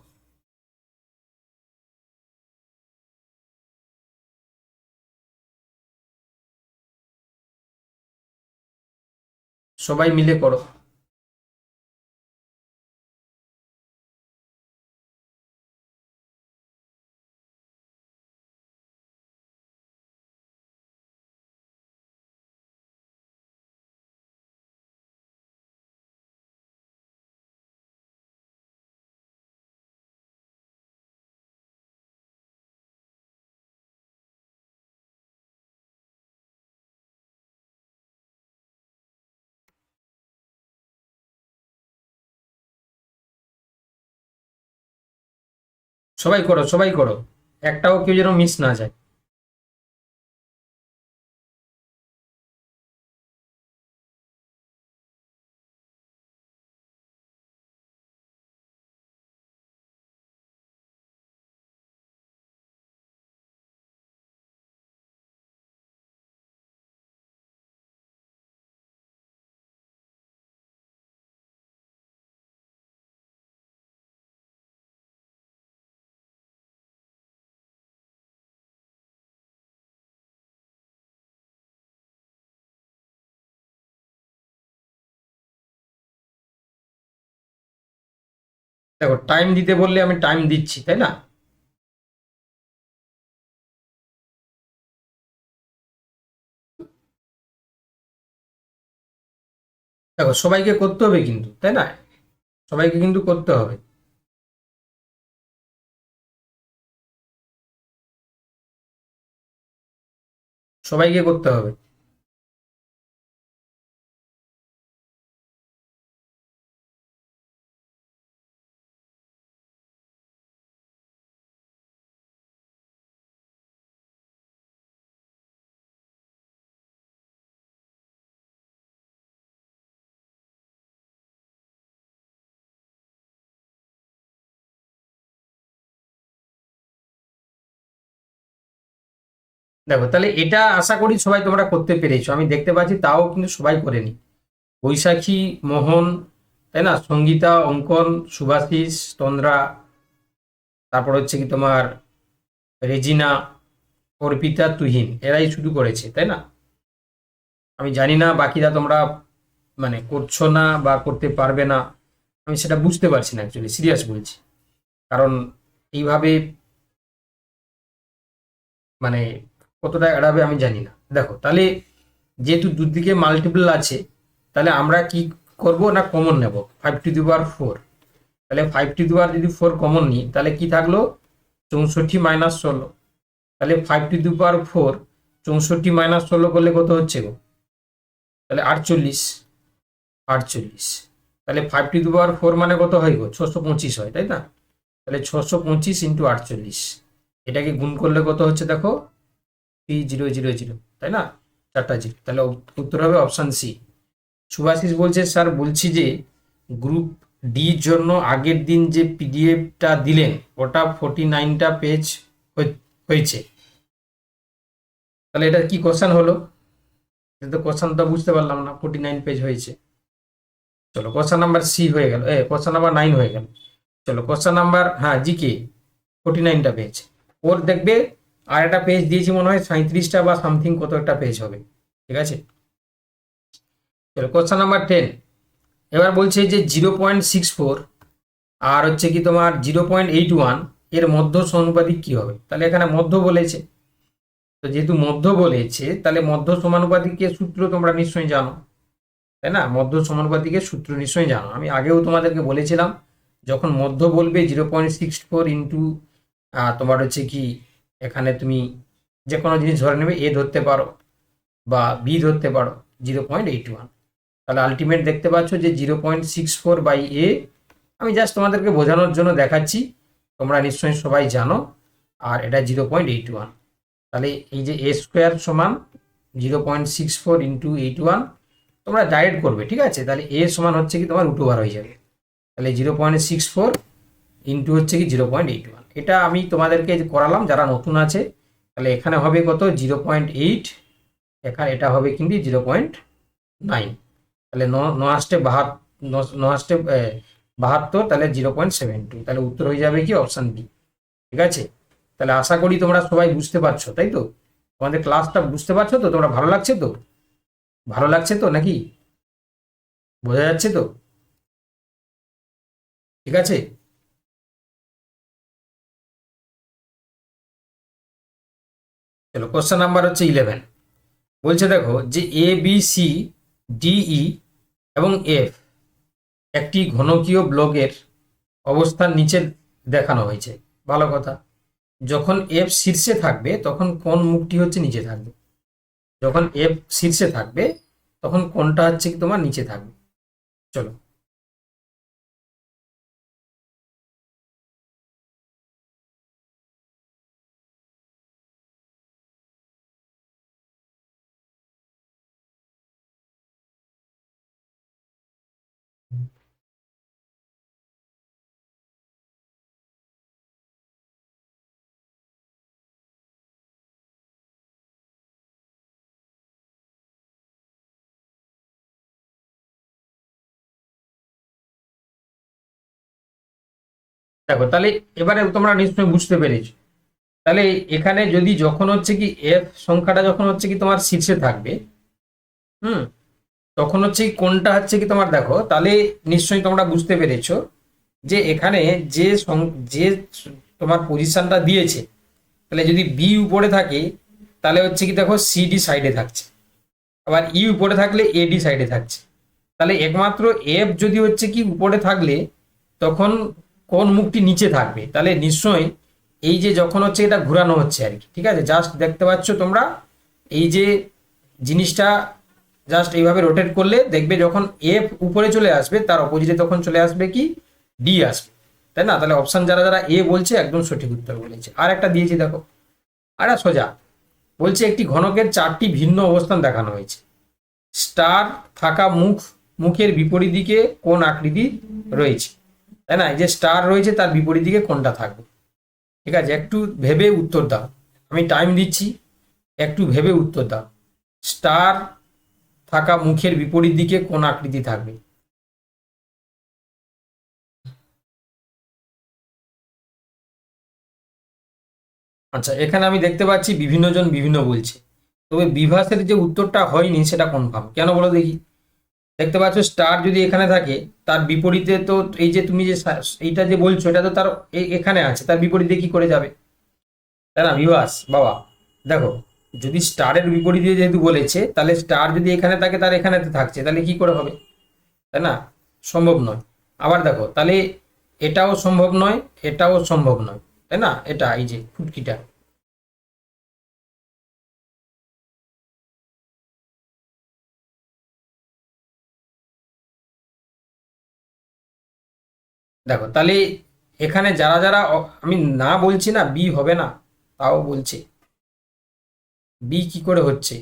[SPEAKER 1] সবাই মিলে করো। সবাই করো, সবাই করো, একটাও কেউ যেন মিস না যায়। দেখো টাইম দিতে বললে আমি টাইম দিচ্ছি, তাই না? দেখো সবাইকে করতে হবে কিন্তু, তাই না? সবাইকে কিন্তু করতে হবে। সবাইকে করতে হবে। দেখো তাহলে এটা আশা করি সবাই তোমরা করতে পেরেছো, আমি দেখতে পাচ্ছি তাও কিন্তু সবাই করেনি। বৈশাখী, মোহন, তাই না, সঙ্গীতা, অঙ্কন, সুভাশিস, তন্দ্রা, তারপর হচ্ছে কি তোমার রেজিনা, অর্পিতা, তুহিন, এরাই শুধু করেছে, তাই না? আমি জানি না বাকিরা তোমরা মানে করছো না বা করতে পারবে না, আমি সেটা বুঝতে পারছি না, অ্যাকচুয়ালি সিরিয়াস বলছি। কারণ এইভাবে মানে কতটা এড়াবে আমি জানি না। দেখো তাহলে যেহেতু দুদিকে মাল্টিপল আছে, তাহলে আমরা কি করব না, কমন নেব 5^4। তাহলে 5^4 যদি 4 কমন নিই তাহলে কি থাকলো, 64 - 16। তাহলে 5^4 64 - 16 করলে কত হচ্ছে গো, তাহলে 48। 48, তাহলে 5^4 মানে কত হয় গো, 625 হয়, তাই না? তাহলে 625 ইন্টু 48, এটাকে গুণ করলে কত হচ্ছে দেখো, 3000, তাই না? 4টা জিরো, তাহলে উত্তর হবে অপশন সি। সুভাষিস বলছে স্যার বলছি যে গ্রুপ ডির জন্য আগের দিন যে পিডিএফটা দিলেন ওটা 49টা পেজ হয়েছে। তাহলে এটা কি কোশ্চেন হলো? এটা তো কোশ্চেনটা বুঝতে পারলাম না, 49 পেজ হয়েছে। চলো কোশ্চেন নাম্বার সি হয়ে গেল, কোশ্চেন নাম্বার 9 হয়ে গেল। চলো কোশ্চেন নাম্বার, হ্যাঁ জিকে 49টা পেজ। ওর দেখবে আর একটা পেজ দিয়েছি মনে হয় 37টা বা সামথিং কত একটা পেজ হবে, ঠিক আছে। চলো কোশ্চেন নাম্বার 10। এবার বলছে যে 0.64 আর হচ্ছে কি তোমার 0.81 এর মধ্য সমানুপাতিক কি হবে? তাহলে এখানে মধ্য বলেছে, তো যেহেতু মধ্য বলেছে তাহলে মধ্য সমানুপাতিকের সূত্র তোমরা নিশ্চয়ই জানো, তাই না? মধ্য সমানুপাতিকের সূত্র নিশ্চয়ই জানো, আমি আগেও তোমাদেরকে বলেছিলাম যখন মধ্য বলবে 0.64 ইন্টু তোমার হচ্ছে কি এখানে তুমি যে কোনো জিনিস ধরে নেবে, এ ধরতে পারো বা বি ধরতে পারো, 0.81। তাহলে আলটিমেট দেখতে পাচ্ছ যে 0.64 বাই এ। আমি জাস্ট তোমাদেরকে বোঝানোর জন্য দেখাচ্ছি, তোমরা নিশ্চয়ই সবাই জানো। আর এটা 0.81, তাহলে এই যে এ স্কোয়ার সমান 0.64 ইন্টু 81 তোমরা ডাইরেক্ট করবে, ঠিক আছে। তাহলে এ সমান হচ্ছে কি তোমার √2 হয়ে যাবে, তাহলে 0.64 ইন্টু হচ্ছে কি 0.81। এটা আমি তোমাদেরকে করালাম যারা নতুন আছে। তাহলে এখানে হবে কত? 0.8, এখানে এটা হবে কিন্তু 0.9। তাহলে নয়াস্টে 72, তাহলে 0.72, তাহলে উত্তর হয়ে যাবে কি অপশান বি, ঠিক আছে। তাহলে আশা করি তোমরা সবাই বুঝতে পারছো, তাই তো? তোমাদের ক্লাসটা বুঝতে পারছো তো? তোমরা ভালো লাগছে তো? ভালো লাগছে তো নাকি? বোঝা যাচ্ছে তো? ঠিক আছে। চলো কোশ্চেন নাম্বার হচ্ছে 11। বলছে দেখো যে A B C D E এবং এফ একটি ঘনকীয় ব্লকের অবস্থান নিচে দেখানো হয়েছে। ভালো কথা। যখন এফ শীর্ষে থাকবে তখন কোন মুখটি হচ্ছে নিচে থাকবে? যখন এফ শীর্ষে থাকবে তখন কোনটা হচ্ছে কি তোমার নিচে থাকবে? চলো দেখো, তাহলে এবারে তোমরা নিশ্চয়ই বুঝতে পেরেছো। তাহলে এখানে যদি যখন হচ্ছে কি এফ সংখ্যাটা যখন হচ্ছে কি তোমার শীর্ষে থাকবে, হুম, তখন হচ্ছে কি কোনটা হচ্ছে কি তোমার, দেখো তাহলে নিশ্চয়ই তোমরা বুঝতে পেরেছো যে এখানে যে তোমার পজিশনটা দিয়েছে, তাহলে যদি বি উপরে থাকে তাহলে হচ্ছে কি দেখো সিডি সাইডে থাকছে, আবার ই উপরে থাকলে এডি সাইডে থাকছে। তাহলে একমাত্র এফ যদি হচ্ছে কি উপরে থাকলে তখন কোন মুখটি নিচে থাকবে? তাহলে নিশ্চয়ই এই যে যখন হচ্ছে এটা ঘোরানো হচ্ছে আর কি, ঠিক আছে, জাস্ট দেখতে পাচ্ছ তোমরা এই যে জিনিসটা জাস্ট এইভাবে রোটেট করলে দেখবে যখন এফ উপরে চলে আসবে তার অপোজিটে তখন চলে আসবে কি ডি আসবে, তাই না? তাহলে অপশন যারা যারা এ বলছে একদম সঠিক উত্তর বলেছে। আর একটা দিয়েছি দেখো, আর সোজা বলছে একটি ঘনকের 4টি ভিন্ন অবস্থান দেখানো হয়েছে। স্টার থাকা মুখের বিপরীত দিকে কোন আকৃতি রয়েছে, তাই না? এই যে স্টার রয়েছে তার বিপরীত দিকে কোনটা থাকবে? ঠিক আছে, একটু ভেবে উত্তর দাও, আমি টাইম দিচ্ছি, একটু ভেবে উত্তর দাও। স্টার থাকা মুখের বিপরীত দিকে কোন আকৃতি থাকবে? আচ্ছা, এখানে আমি দেখতে পাচ্ছি বিভিন্ন জন বিভিন্ন বলছে, তবে বিভাসের যে উত্তরটা হয়নি সেটা কনফার্ম কেন বলো দেখি। দেখতে পাচ্ছ স্টার যদি এখানে থাকে তার বিপরীতে তো এই যে তুমি যে এইটা যে বলছো এটা তো তার এখানে আছে, তার বিপরীতে কি করে যাবে, তাই না বিভাস বাবা? দেখো, যদি স্টারের বিপরীতে যেহেতু বলেছে তাহলে স্টার যদি এখানে থাকে তার এখানে তো থাকছে, তাহলে কি করে হবে, তাই না? সম্ভব নয়। আবার দেখো তাহলে এটাও সম্ভব নয়, এটাও সম্ভব নয়, তাই না? এটা এই যে ফুটকিটা, দেখো তাহলে এখানে যারা যারা আমি না বলছি না বি হবে না, তাও বলছে বি কি করে হচ্ছে।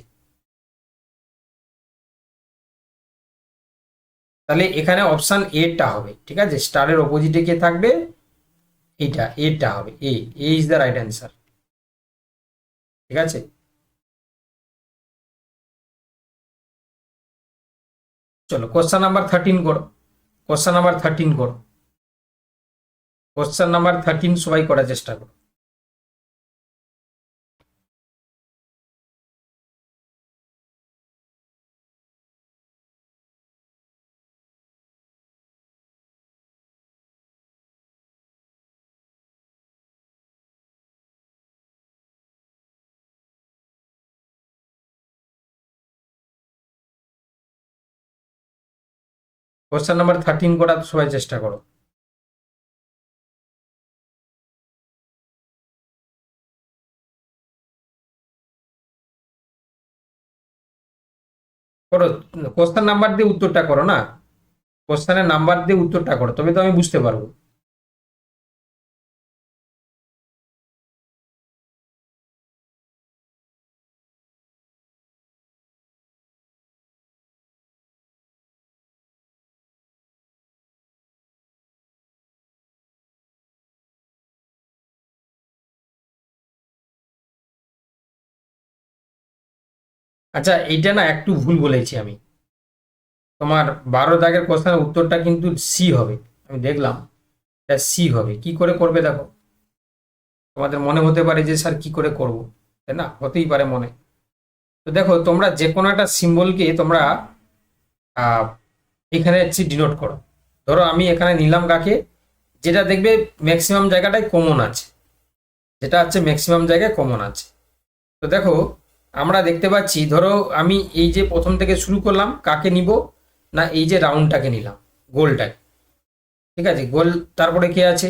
[SPEAKER 1] তাহলে এখানে অপশন এটা হবে, ঠিক আছে, স্টারের অপোজিটে কে থাকবে? এইটা এটা হবে এ, এ ইজ দ্য রাইট অ্যান্সার, ঠিক আছে। চলো কোশ্চেন নাম্বার 13 করো। কোশ্চেন নাম্বার 13 করো। কোশ্চেন নাম্বার 13 সবাই করার চেষ্টা করো। কোশ্চেন নাম্বার 13 করার সবাই চেষ্টা করো। করো, কোশ্চেন নাম্বার দিয়ে উত্তরটা করো না, কোশ্চেনের নাম্বার দিয়ে উত্তরটা করো, তবে তো আমি বুঝতে পারবো। আচ্ছা, এইটা না একটু ভুল বলেছি আমি। তোমার 12 দাগের কোশ্চেনের উত্তরটা কিন্তু সি হবে। আমি দেখলাম এটা সি হবে। কি করে করবে দেখো। তোমাদের মনে হতে পারে যে স্যার কি করে করব, তাই না? হতেই পারে মনে। তো দেখো, তোমরা যে কোনো একটা সিম্বলকে তোমরা আহ, এখানে হচ্ছে ডিনোট করো। ধরো আমি এখানে নিলাম কাকে, যেটা দেখবে ম্যাক্সিমাম জায়গাটায় কমন আছে, যেটা হচ্ছে ম্যাক্সিমাম জায়গায় কমন আছে। তো দেখো, আমরা দেখতে পাচ্ছি, ধরো আমি এই যে প্রথম থেকে শুরু করলাম, কাকে নিব না, এই যে রাউন্ডটাকে নিলাম, গোলটাকে। ঠিক আছে, গোল। তারপরে কে আছে,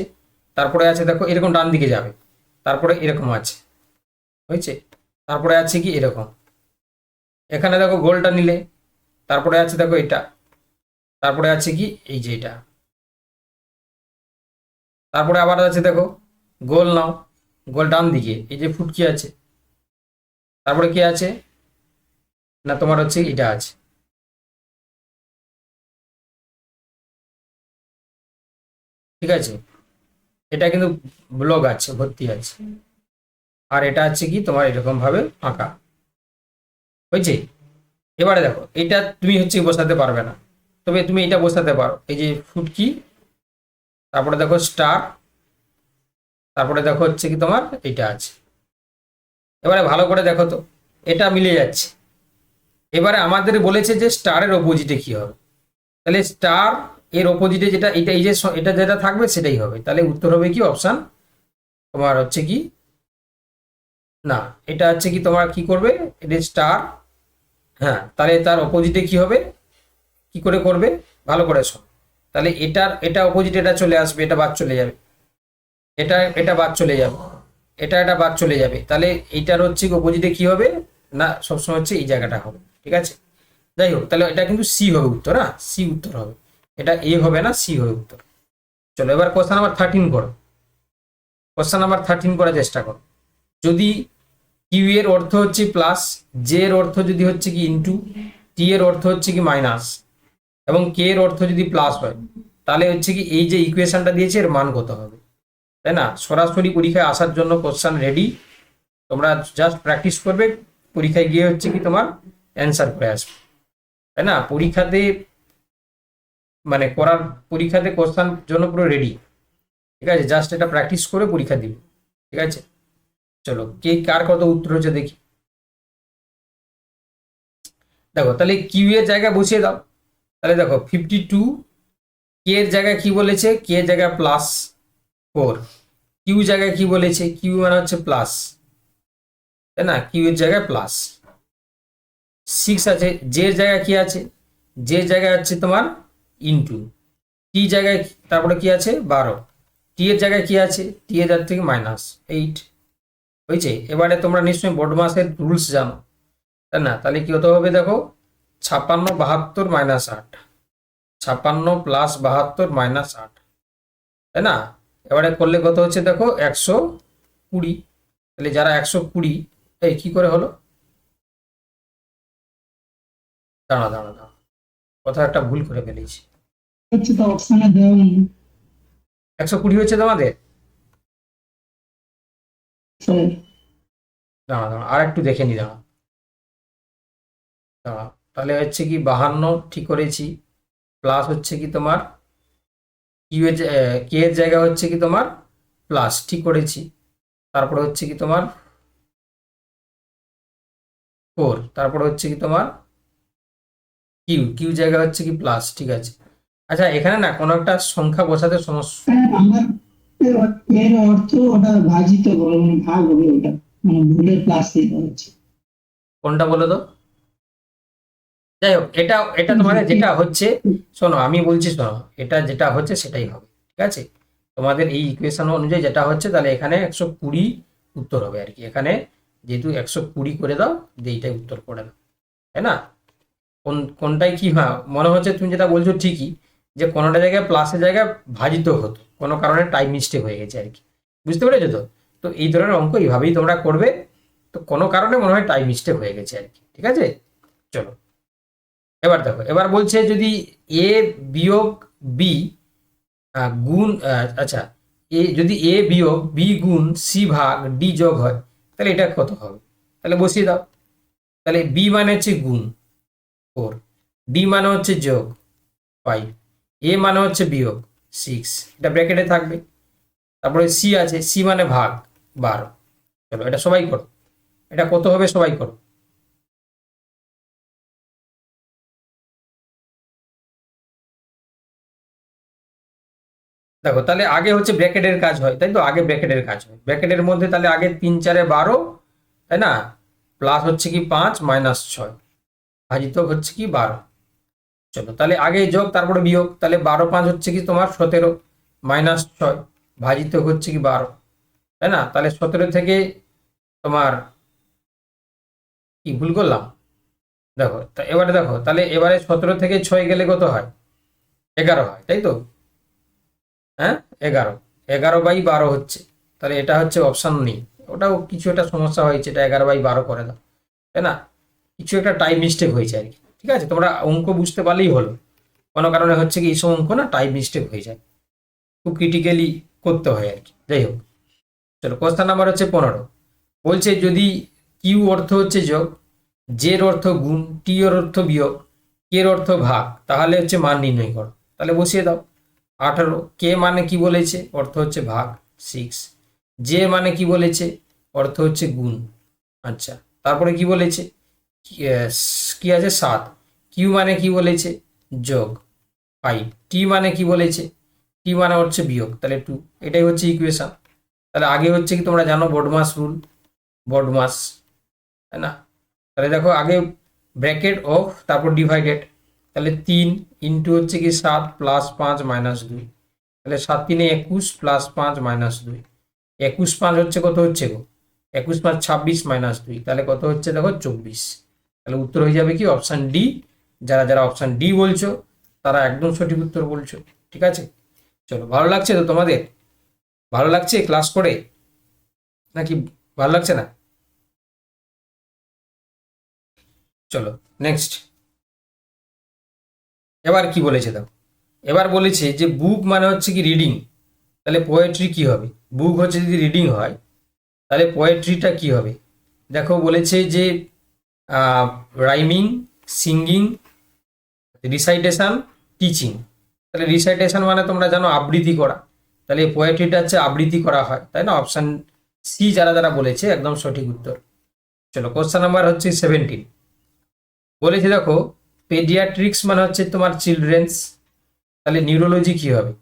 [SPEAKER 1] তারপরে আছে দেখো এরকম ডান দিকে যাবে, তারপরে এরকম আছে, হয়েছে। তারপরে আছে কি এরকম, এখানে দেখো গোলটা নিলে, তারপরে আছে দেখো এটা, তারপরে আছে কি এই যে এটা, তারপরে আবার আছে দেখো গোল নাও, গোল ডান দিকে এই যে ফুটকি আছে, তারপরে কে আছে না, তোমার হচ্ছে এটা আছে। ঠিক আছে, এটা কিন্তু ব্লক আছে, ভর্তি আছে। আর এটা আছে কি তোমার এরকম ভাবে ফাঁকা, হয়েছে। এবারে দেখো, এটা তুমি হচ্ছে বসাতে পারবে না, তবে তুমি এটা বসাতে পারো, এই যে ফুটকি, তারপরে দেখো স্টার, তারপরে দেখো হচ্ছে কি তোমার এটা আছে। এবারে ভালো করে দেখো তো, এটা মিলে যাচ্ছে। এবারে আমাদের বলেছে যে স্টারের অপোজিটে কি হবে, তাহলে স্টার এর অপোজিটে যেটা, এটা এই যে এটা যেটা থাকবে সেটাই হবে। তাহলে উত্তর হবে কি অপশান তোমার হচ্ছে কি, না, এটা হচ্ছে কি তোমার কি করবে, এটা স্টার। হ্যাঁ, তাহলে তার অপোজিটে কি হবে, কি করে করবে, ভালো করে শোন। তাহলে এটা অপোজিট, এটা চলে আসবে, এটা বাদ চলে যাবে, এটা বাদ চলে যাবে, এটা বাদ চলে যাবে। তাহলে এইটার হচ্ছে অপোজিটে কি হবে না, সবসময় হচ্ছে এই জায়গাটা হবে। ঠিক আছে, যাই হোক, তাহলে এটা কিন্তু সি হবে উত্তর। হ্যাঁ, সি উত্তর হবে, এটা এ হবে না, সি হবে উত্তর। চলো এবার কোশ্চেন নাম্বার 13 করো। কোশ্চেন নাম্বার 13 করার চেষ্টা করো। যদি কিউ এর অর্থ হচ্ছে প্লাস, জে এর অর্থ যদি হচ্ছে কি ইন্টু, টি এর অর্থ হচ্ছে কি মাইনাস, এবং কে এর অর্থ যদি প্লাস হয়, তাহলে হচ্ছে কি এই যে ইকুয়েশনটা দিয়েছে এর মান কত হবে, তাই না? সরাসরি পরীক্ষায় আসার জন্য কোশ্চেন রেডি, তোমরা জাস্ট প্র্যাকটিস করবে, পরীক্ষায় গিয়ে হচ্ছে কি তোমার অ্যান্সার করে আসবে, তাই না? পরীক্ষাতে মানে করার, পরীক্ষাতে কোশ্চেন জন্য পুরো রেডি। ঠিক আছে, জাস্ট এটা প্র্যাকটিস করে পরীক্ষা দিবে। ঠিক আছে, চলো কে কার কত উত্তর হচ্ছে দেখি। দেখো, তাহলে কিউ এর জায়গায় বসিয়ে দাও। তাহলে দেখো 52, কে এর জায়গায় কি বলেছে, কে এর জায়গায় +4, কিউ জায়গায় কি বলেছে, কিউ মানে হচ্ছে প্লাস, তাই না? কিউ এর জায়গায় +6 আছে। জে এর জায়গায় কি আছে, জে এর জায়গায় হচ্ছে তোমার ইন্টু, টি জায়গায় তারপরে কি আছে 12, টি এর জায়গায় কি আছে, টি এর জায়গা থেকে -8, হয়েছে। এবারে তোমরা নিশ্চয়ই বোর্ড মাসের রুলস জানো, তাই না? তাহলে কি হতে হবে দেখো, 56 72 -8, 56 + 72 -8, তাই না? এবারে করলে কত হচ্ছে দেখো 120। তাহলে যারা 120, এই কি করে হলো, দাঁড়া দাঁড়া দাঁড়া, কোথাও একটা ভুল করে ফেলেছি।
[SPEAKER 2] হচ্ছে তো অপশনে দেওয়া নেই।
[SPEAKER 1] 120 হচ্ছে তোমাদের,
[SPEAKER 2] স্যার,
[SPEAKER 1] দাঁড়া দাঁড়া আর একটু দেখে নি, দাঁড়া দাঁড়া, তাহলে হচ্ছে কি 52 ঠিক করেছি, প্লাস হচ্ছে কি তোমার কিউ এর কে এর জায়গা হচ্ছে কি তোমার প্লাস ঠিক করেছি, তারপরে হচ্ছে কি তোমার 4, তারপরে হচ্ছে কি তোমার কিউ, কিউ জায়গা হচ্ছে কি প্লাস, ঠিক আছে। আচ্ছা এখানে না কোনো একটা সংখ্যা বসাতে সমস্যা,
[SPEAKER 2] স্যার আমার এর অর্থ ওটা ভাজিত বলে মানে ভাগ হবে ওটা, মানে ভুলের প্লাস দিতে হচ্ছে।
[SPEAKER 1] কোনটা বলো তো? যাই হোক, এটা এটা তোমাদের যেটা হচ্ছে, শোনো আমি বলছি শোনো, এটা যেটা হচ্ছে সেটাই হবে, ঠিক আছে। তোমাদের এই ইকুয়েশন অনুযায়ী যেটা হচ্ছে, তাহলে এখানে 120 উত্তর হবে আর কি। এখানে যেহেতু 120 করে দাও, দিয়ে এইটাই উত্তর করে দাও, তাই না? কোনটাই কি, হ্যাঁ মনে হচ্ছে তুমি যেটা বলছো ঠিকই, যে কোনোটা জায়গায় প্লাসের জায়গায় ভাজিত হতো, কোনো কারণে টাইম মিস্টেক হয়ে গেছে আর কি। বুঝতে পেরেছো তো? তো এই ধরনের অঙ্ক এইভাবেই তোমরা করবে। তো কোনো কারণে মনে হয় টাইম মিস্টেক হয়ে গেছে আর কি, ঠিক আছে। চলো এবার দেখো, এবার বলছে যদি এ বিয়োগ বি গুণ আচ্ছা, যদি এ বিয়োগ বি গুণ সি ভাগ ডি যোগ হয়, তাহলে এটা কত হবে? তাহলে বসিয়ে দাও। তাহলে বি মানে হচ্ছে গুণ 4, ডি মানে হচ্ছে যোগ 5, এ মানে হচ্ছে বিয়োগ 6, এটা ব্র্যাকেটে থাকবে। তারপরে সি আছে, সি মানে ভাগ 12। চলো এটা সবাই করো, এটা কত হবে সবাই করো। দেখো তাহলে আগে হচ্ছে ব্র্যাকেটের কাজ হয়, তাই তো, আগে ব্র্যাকেটের কাজ হয়। ব্র্যাকেটের মধ্যে তাহলে আগে 3 4 12, তাই না, প্লাস হচ্ছে কি 5 মাইনাস 6 ভাজিত হচ্ছে কি 12। চলো তাহলে আগে যোগ তারপরে বিয়োগ, তাহলে 12 5 হচ্ছে কি তোমার 17 মাইনাস 6 ভাজিত হচ্ছে কি 12, তাই না। তাহলে 17 থেকে তোমার কি ভুল করলাম? দেখো এবারে দেখো, তাহলে এবারে 17 থেকে 6 গেলে কত হয়? 11 হয়, তাই তো। হ্যাঁ, 11, 11/12 হচ্ছে। তাহলে এটা হচ্ছে অপশান নেই, ওটাও কিছু একটা সমস্যা হয়েছে, এটা 11/12 করে দাও, তাই না। কিছু একটা টাইম মিস্টেক হয়েছে আর কি, ঠিক আছে। তোমরা অঙ্ক বুঝতে পারলেই হলো। কোনো কারণে হচ্ছে কি এইসব অঙ্ক না টাইম মিস্টেক হয়ে যায়, খুব ক্রিটিক্যালি করতে হয় আর কি। যাই হোক, চলো কোশ্চেন নাম্বার হচ্ছে 15। বলছে যদি কিউ অর্থ হচ্ছে যোগ, জের অর্থ গুণ, টি এর অর্থ বিয়োগ, কে এর অর্থ ভাগ, তাহলে হচ্ছে মান নির্ণয় করো। তাহলে বসিয়ে দাও। 18, কে মানে কি বলেছে, অর্থ হচ্ছে ভাগ 6, জে মানে কি বলেছে, অর্থ হচ্ছে গুণ, আচ্ছা। তারপরে কি বলেছে, কি আছে 7, কিউ মানে কি বলেছে, যোগ 5, টি মানে কি বলেছে, টি মানে হচ্ছে বিয়োগ, তাহলে 2। এটাই হচ্ছে ইকুয়েশন। তাহলে আগে হচ্ছে কি তোমরা জানো বডমাস রুল, বডমাস, তাই না। তাহলে দেখো আগে ব্র্যাকেট অফ, তারপর ডিভাইডেড, তাহলে 3 ইন্টু হচ্ছে কি 7 প্লাস 5 মাইনাস 2, তাহলে 7 3 21 প্লাস 5 মাইনাস 2, 21 5 হচ্ছে কত হচ্ছে গো, 21 5 26 মাইনাস 2, তাহলে কত হচ্ছে দেখো 24। তাহলে উত্তর হয়ে যাবে কি অপশান ডি। যারা যারা অপশান ডি বলছো তারা একদম সঠিক উত্তর বলছো, ঠিক আছে। চলো, ভালো লাগছে তো তোমাদের? ভালো লাগছে ক্লাস করে, নাকি ভালো লাগছে না? চলো নেক্সট, এবার কি বলেছে দাও। এবার বলেছে যে বুক মানে হচ্ছে কি রিডিং, তাহলে পোয়েট্রি কি হবে? বুক হচ্ছে যদি রিডিং হয়, তাহলে পোয়েট্রিটা কি হবে? দেখো বলেছে যে রাইমিং, সিঙ্গিং, রিসাইটেশন, টিচিং। তাহলে রিসাইটেশন মানে তোমরা জানো আবৃত্তি করা, তাহলে পোয়েট্রিটা হচ্ছে আবৃত্তি করা হয়, তাই না। অপশান সি যারা যারা বলেছে একদম সঠিক উত্তর। চলো কোশ্চেন নাম্বার হচ্ছে 17। বলেছে দেখো পেডিয়াট্রিক্স মানে হচ্ছে তোমার চিলড্রেন্স, তাহলে নিউরোলজি কি হবে,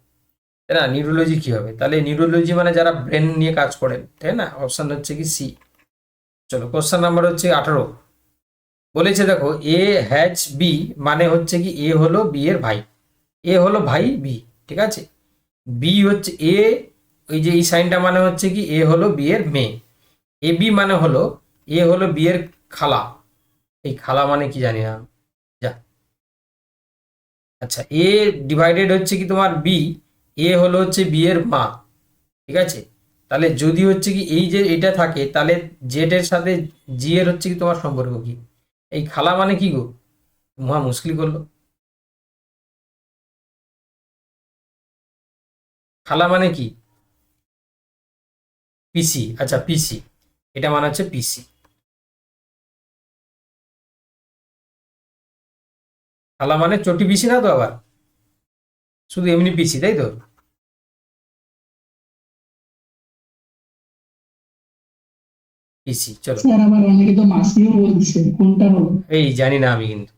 [SPEAKER 1] তাই না। নিউরোলজি কি হবে? তাহলে নিউরোলজি মানে যারা ব্রেন নিয়ে কাজ করেন, তাই না। অপশান হচ্ছে কি সি। চলো কোশ্চেন নাম্বার হচ্ছে 18। বলেছে দেখো এ হ্যাজ বি মানে হচ্ছে কি এ হলো বি এর ভাই, এ হলো ভাই বি, ঠিক আছে। বি হচ্ছে এ, ওই যে এই সাইনটা মানে হচ্ছে কি এ হলো বি এর মেয়ে। এ বি মানে হলো এ হলো বি এর খালা, এই খালা মানে কি জানি না, যা। আচ্ছা এ ডিভাইডেড হচ্ছে কি তোমার বি, এ হলো হচ্ছে বি এর মা, ঠিক আছে। তাহলে যদি হচ্ছে কি এই যে এটা থাকে, তাহলে জেড এর সাথে জি এর হচ্ছে কি তোমার সম্পর্ক কি? এই খালা মানে কি গো, মহা মুশকিল করলো। খালা মানে কি? পিসি, আচ্ছা পিসি, এটা মানে হচ্ছে পিসি। খালা মানে চটি পিসি না তো আবার, শুধু এমনি পিসি, তাই তো? পিসি, চলো।
[SPEAKER 2] স্যার আবার অনেকে তো মাসিও বলছে, কোনটা হবে?
[SPEAKER 1] এই জানি না আমি, কিন্তু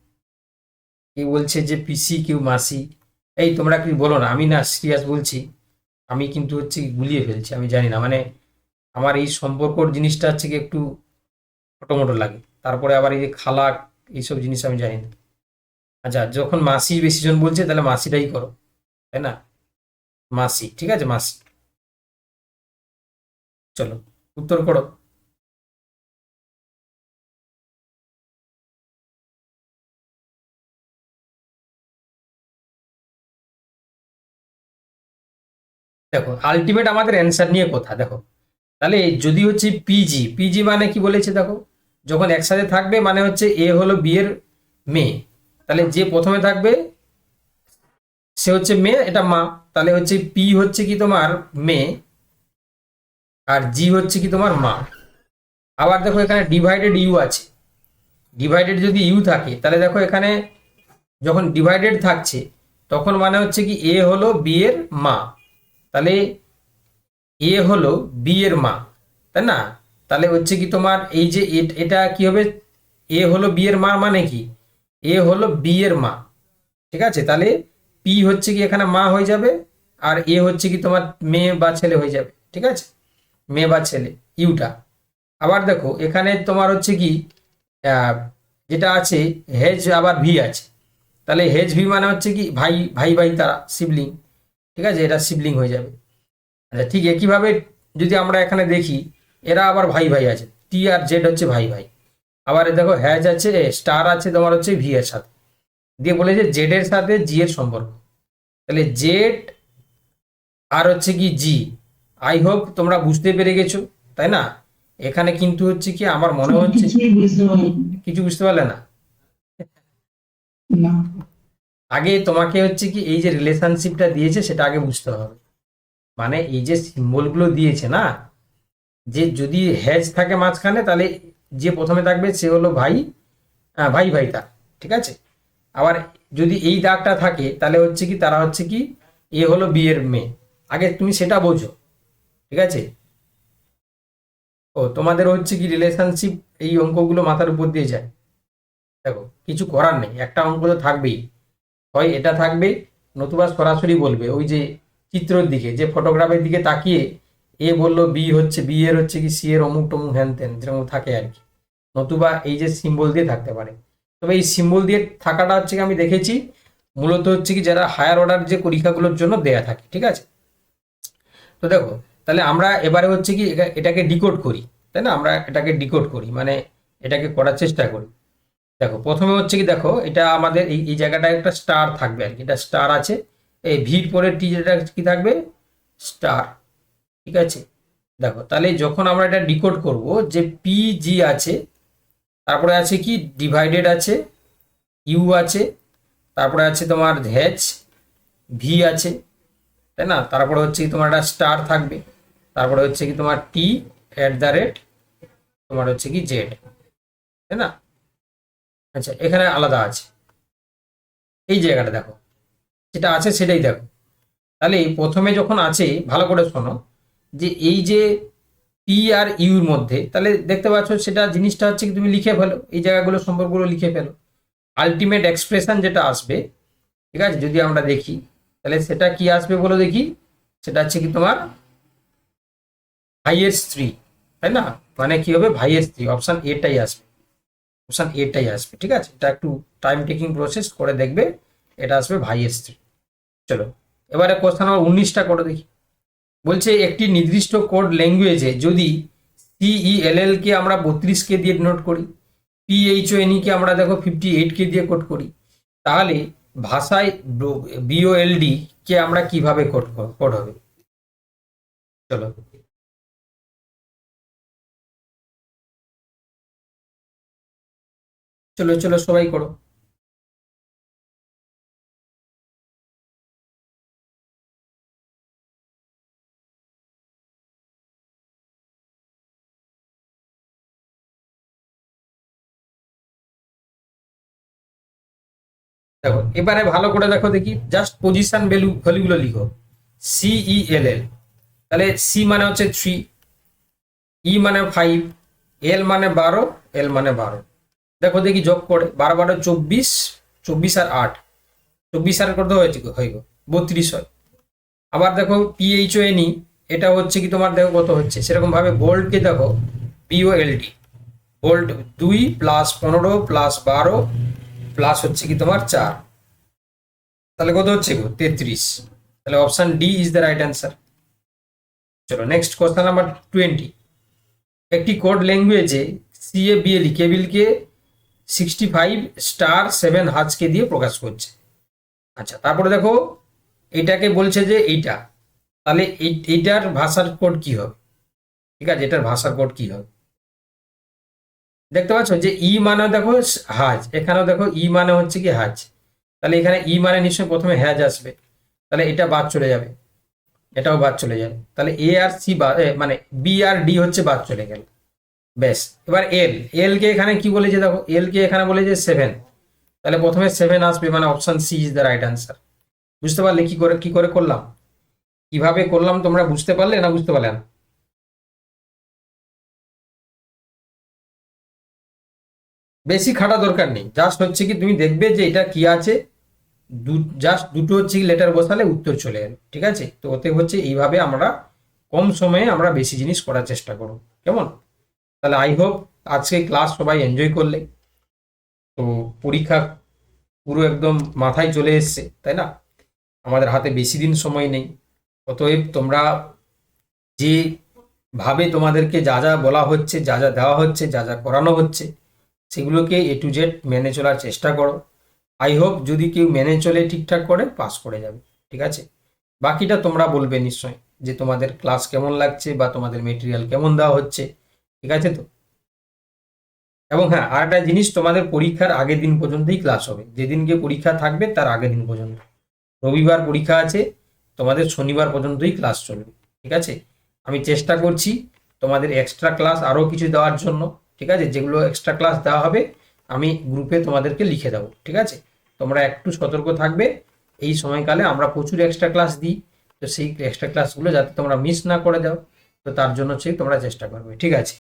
[SPEAKER 1] কেউ বলছে যে পিসি, কেউ মাসি। এই তোমরা কি বলো না, আমি না সিরিয়াস বলছি। আমি কিন্তু হচ্ছে কি গুলিয়ে ফেলছি, আমি জানি না মানে আমার এই সম্পর্কর জিনিসটা হচ্ছে কি একটু মোটো লাগে। তারপরে আবার এই যে খালা, এইসব জিনিস আমি জানি না। আচ্ছা, যখন মাসি বেশি জন বলছে তাহলে মাসিটাই করো, তাই না? মাসি, ঠিক আছে, মাসি। চলো, উত্তর করো। দেখো, আলটিমেট আমাদের অ্যান্সার নিয়ে কথা, দেখো। তাহলে যদি হচ্ছে পিজি, পিজি মানে কি বলেছে দেখো, যখন একসাথে থাকবে মানে হচ্ছে এ হলো বি এর মেয়ে, তাহলে যে প্রথমে থাকবে সে হচ্ছে মেয়ে, এটা মা। তাহলে হচ্ছে পি হচ্ছে কি তোমার মেয়ে, আর জি হচ্ছে কি তোমার মা। আবার দেখো এখানে ডিভাইডেড ইউ আছে, ডিভাইডেড যদি ইউ থাকে তাহলে দেখো এখানে যখন ডিভাইডেড থাকছে তখন মানে হচ্ছে কি এ হলো বি এর মা, তাহলে এ হলো বি এর মা, তাই না? তাহলে হচ্ছে কি তোমার এই যে এটা কি হবে, এ হলো বি এর মা মানে কি, এ হলো বি এর মা, ঠিক আছে? তাহলে পি হচ্ছে কি এখানে মা হয়ে যাবে, আর এ হচ্ছে কি তোমার মেয়ে বা ছেলে হয়ে যাবে, ঠিক আছে? মেয়ে বা ছেলে, ইউটা। আবার দেখো এখানে তোমার হচ্ছে কি আহ, যেটা আছে হেজ, আবার ভি আছে, তাহলে হেজ ভি মানে হচ্ছে কি ভাই ভাই ভাই, তারা শিবলিং, ঠিক আছে? এটা শিবলিং হয়ে যাবে। আচ্ছা, ঠিক একইভাবে যদি আমরা এখানে দেখি, এরা আবার ভাই ভাই আছে, টি আর জেড হচ্ছে ভাই ভাই। আবার এ দেখো হ্যাজ আছে, স্টার আছে তোমার হচ্ছে ভি এর সাথে, দিয়ে বলেছে জেড এর সাথে জি এর সম্পর্ক, তাহলে জেড আর হচ্ছে কি জি। আই হোপ তোমরা বুঝতে পেরে গেছো, তাই না? এখানে কিন্তু হচ্ছে কি আমার মনে
[SPEAKER 2] স্যার
[SPEAKER 1] হচ্ছে
[SPEAKER 2] কিছুই বুঝতে পারিনি।
[SPEAKER 1] কিছু বুঝতে পারলে না।
[SPEAKER 2] না।
[SPEAKER 1] আগে তোমাকে হচ্ছে কি এই যে রিলেশনশিপটা দিয়েছে সেটা আগে বুঝতে হবে, মানে এই যে সিম্বলগুলো দিয়েছে না, যে যদি হ্যাজ থাকে মাঝখানে তাহলে যে প্রথমে থাকবে সে হলো ভাই, ভাই ভাই তার, ঠিক আছে? আবার যদি এই দাগটা থাকে তাহলে হচ্ছে কি তারা হচ্ছে কি এ হলো বিয়ের মেয়ে, আগে তুমি সেটা বোঝো, ঠিক আছে? ও তোমাদের হচ্ছে কি রিলেশনশিপ, এই অঙ্কগুলো মাথার উপর দিয়ে যায়। দেখো কিছু করার নেই, একটা অঙ্ক তো থাকবেই, হয় এটা থাকবে, নতুবা সরাসরি বলবে ওই যে চিত্রের দিকে, যে ফটোগ্রাফের দিকে তাকিয়ে এ বললো বি হচ্ছে, বি এর হচ্ছে কি সি এর অমুক টমুক হ্যান ত্যান, যেরকম থাকে আর কি। নতুবা এই যে সিম্বল দিয়ে থাকতে পারে, তবে এই সিম্বল দিয়ে থাকাটা হচ্ছে কি আমি দেখেছি মূলত হচ্ছে কি যারা হায়ার অর্ডার যে পরীক্ষাগুলোর জন্য দেয়া থাকে, ঠিক আছে? তো দেখো, তাহলে আমরা এবারে হচ্ছে কি এটাকে ডিকোড করি, তাই না? আমরা এটাকে ডিকোড করি মানে এটাকে করার চেষ্টা করি। দেখো প্রথমে হচ্ছে কি, দেখো এটা আমাদের এই এই জায়গাটায় একটা স্টার থাকবে আর কি, এটা স্টার আছে, এই ভির পরে টি যেটা কি থাকবে, স্টার, ঠিক আছে? দেখো তাহলে যখন আমরা এটা ডিকোড করব, যে পি জি আছে, তারপরে আছে কি ডিভাইডেড আছে, ইউ আছে, তারপরে আছে তোমার হ্যাচ, ভি আছে, তাই না? তারপরে হচ্ছে কি তোমার একটা স্টার থাকবে, তারপরে হচ্ছে কি তোমার টি অ্যাট দ্য রেট তোমার হচ্ছে কি জেড, তাই না? আচ্ছা, এখানে আলাদা আছে, এই জায়গাটা দেখো, যেটা আছে সেটাই দেখো। তাহলে প্রথমে যখন আছে, ভালো করে শোনো, যে এই যে পি আর ইউর মধ্যে, তাহলে দেখতে পাচ্ছ সেটা জিনিসটা হচ্ছে কি তুমি লিখে ফেলো, এই জায়গাগুলো সম্পর্কগুলো লিখে ফেলো, আলটিমেট এক্সপ্রেশন যেটা আসবে, ঠিক আছে? যদি আমরা দেখি তাহলে সেটা কি আসবে বলো দেখি, সেটা হচ্ছে কি তোমার ভাইয়ের স্ত্রী, তাই না? মানে কি হবে, ভাইয়ের স্ত্রী, অপশন এটাই আসবে, অপশন এটাই আসবে, ঠিক আছে? এটা একটু টাইম টেকিং প্রসেস করে দেখবে, এটা আসবে ভাইয়ের স্ত্রী। চলো, এবারে কোশ্চেন নাম্বার 19টা করে দেখি। বলছে একটি নির্দিষ্ট কোড ল্যাঙ্গুয়েজে যদি সিইএলএল কে আমরা 32 কে দিয়ে নোট করি, পিএইচওএনই কে আমরা দেখো 58 কে দিয়ে কোড করি, তাহলে ভাষায় বিওএলডি কে আমরা কিভাবে কোড কোড হবে? চলো, চলো চলো সবাই করো। দেখো এবারে ভালো করে দেখো দেখি, জাস্ট পজিশন ভ্যালুগুলো লিখো। CELL, তাহলে সি মানে হচ্ছে 3, ই মানে 5, এল মানে 12, এল মানে 12। দেখো দেখি যোগ করে 12 12 24, 24 আর 8, 24 আর কত হয়েছে হয়ে গো 32 হয়। আবার দেখো PHONE, এটা হচ্ছে কি তোমার দেখো কত হচ্ছে, সেরকম ভাবে ভোল্টকে দেখো BOLT, volt 2 plus 15 plus 12 plus হচ্ছে কি তোমার 4, তাহলে কত হচ্ছে গো 33। তাহলে option D is the right answer. চলো নেক্সট কোশ্চেন নাম্বার 20। একটি কোড ল্যাঙ্গুয়েজে CABLE কেবিলকে 65*7 হার্টজকে দিয়ে প্রকাশ করছে। আচ্ছা তারপরে দেখো এটাকে বলছে যে এইটা, তাহলে এইটার ভাষার কোড কি হবে? ঠিক আছে, এটার ভাষার কোড কি হবে? দেখতে পাচ্ছ যে ই মানে দেখো হাজ, এখানেও দেখো ই মানে হচ্ছে কি হাজ, তাহলে এখানে ই মানে নিশ্চয়ই প্রথমে হ্যাজ আসবে, তাহলে এটা বাদ চলে যাবে, এটাও বাদ চলে যাবে, তাহলে এ আর সি মানে বি আর ডি হচ্ছে বাদ চলে গেল। বেশ, এবার এল কে এখানে কি বলেছে দেখো, এল কে এখানে বলেছে 7, তাহলে প্রথমে 7 আসবে, মানে option C is the right answer. বুঝতে পারলে কি করে করলাম, কিভাবে করলাম তোমরা বুঝতে পারলে না বুঝতে পারলে না? বেশি খাটা দরকার নেই, জাস্ট হচ্ছে কি তুমি দেখবে যে এটা কি আছে, জাস্ট দুটো হচ্ছে কি লেটার বসালে উত্তর চলে এলো। ঠিক আছে, তো ওতে হচ্ছে এইভাবে আমরা কম সময়ে আমরা বেশি জিনিস করার চেষ্টা করব, কেমন? তাহলে আই হোপ আজকে ক্লাস সবাই এনজয় করলে। তো পরীক্ষা পুরো একদম মাথায় চলে এসছে, তাই না? আমাদের হাতে বেশি দিন সময় নেই, অতএব তোমরা যে ভাবে তোমাদেরকে যা যা বলা হচ্ছে, যা যা দেওয়া হচ্ছে, যা যা করানো হচ্ছে, সেগুলোকে A to Z মেনে চলার চেষ্টা করো। আই হোপ যদি কেউ মেনে চলে ঠিকঠাক করে পাস করে যাবে। ঠিক আছে, বাকিটা তোমরা বলবে নিশ্চয় যে তোমাদের ক্লাস কেমন লাগছে বা তোমাদের মেটেরিয়াল কেমন দেওয়া হচ্ছে। ঠিক আছে তো? এবং হ্যাঁ, আর একটা জিনিস, তোমাদের পরীক্ষার আগের দিন পর্যন্তই ক্লাস হবে, যেদিনকে পরীক্ষা থাকবে তার আগের দিন পর্যন্ত। রবিবার পরীক্ষা আছে, তোমাদের শনিবার পর্যন্তই ক্লাস চলবে। ঠিক আছে, আমি চেষ্টা করছি তোমাদের এক্সট্রা ক্লাস আরও কিছু দেওয়ার জন্য। ঠিক আছে, যেগুলো এক্সট্রা ক্লাস দেওয়া হবে আমি গ্রুপে তোমাদেরকে লিখে দেবো। ঠিক আছে, তোমরা একটু সতর্ক থাকবে, এই সময়কালে আমরা প্রচুর এক্সট্রা ক্লাস দিই, তো সেই এক্সট্রা ক্লাসগুলো যাতে তোমরা মিস না করে দাও, তো তার জন্য হচ্ছে তোমরা চেষ্টা করবে। ঠিক আছে।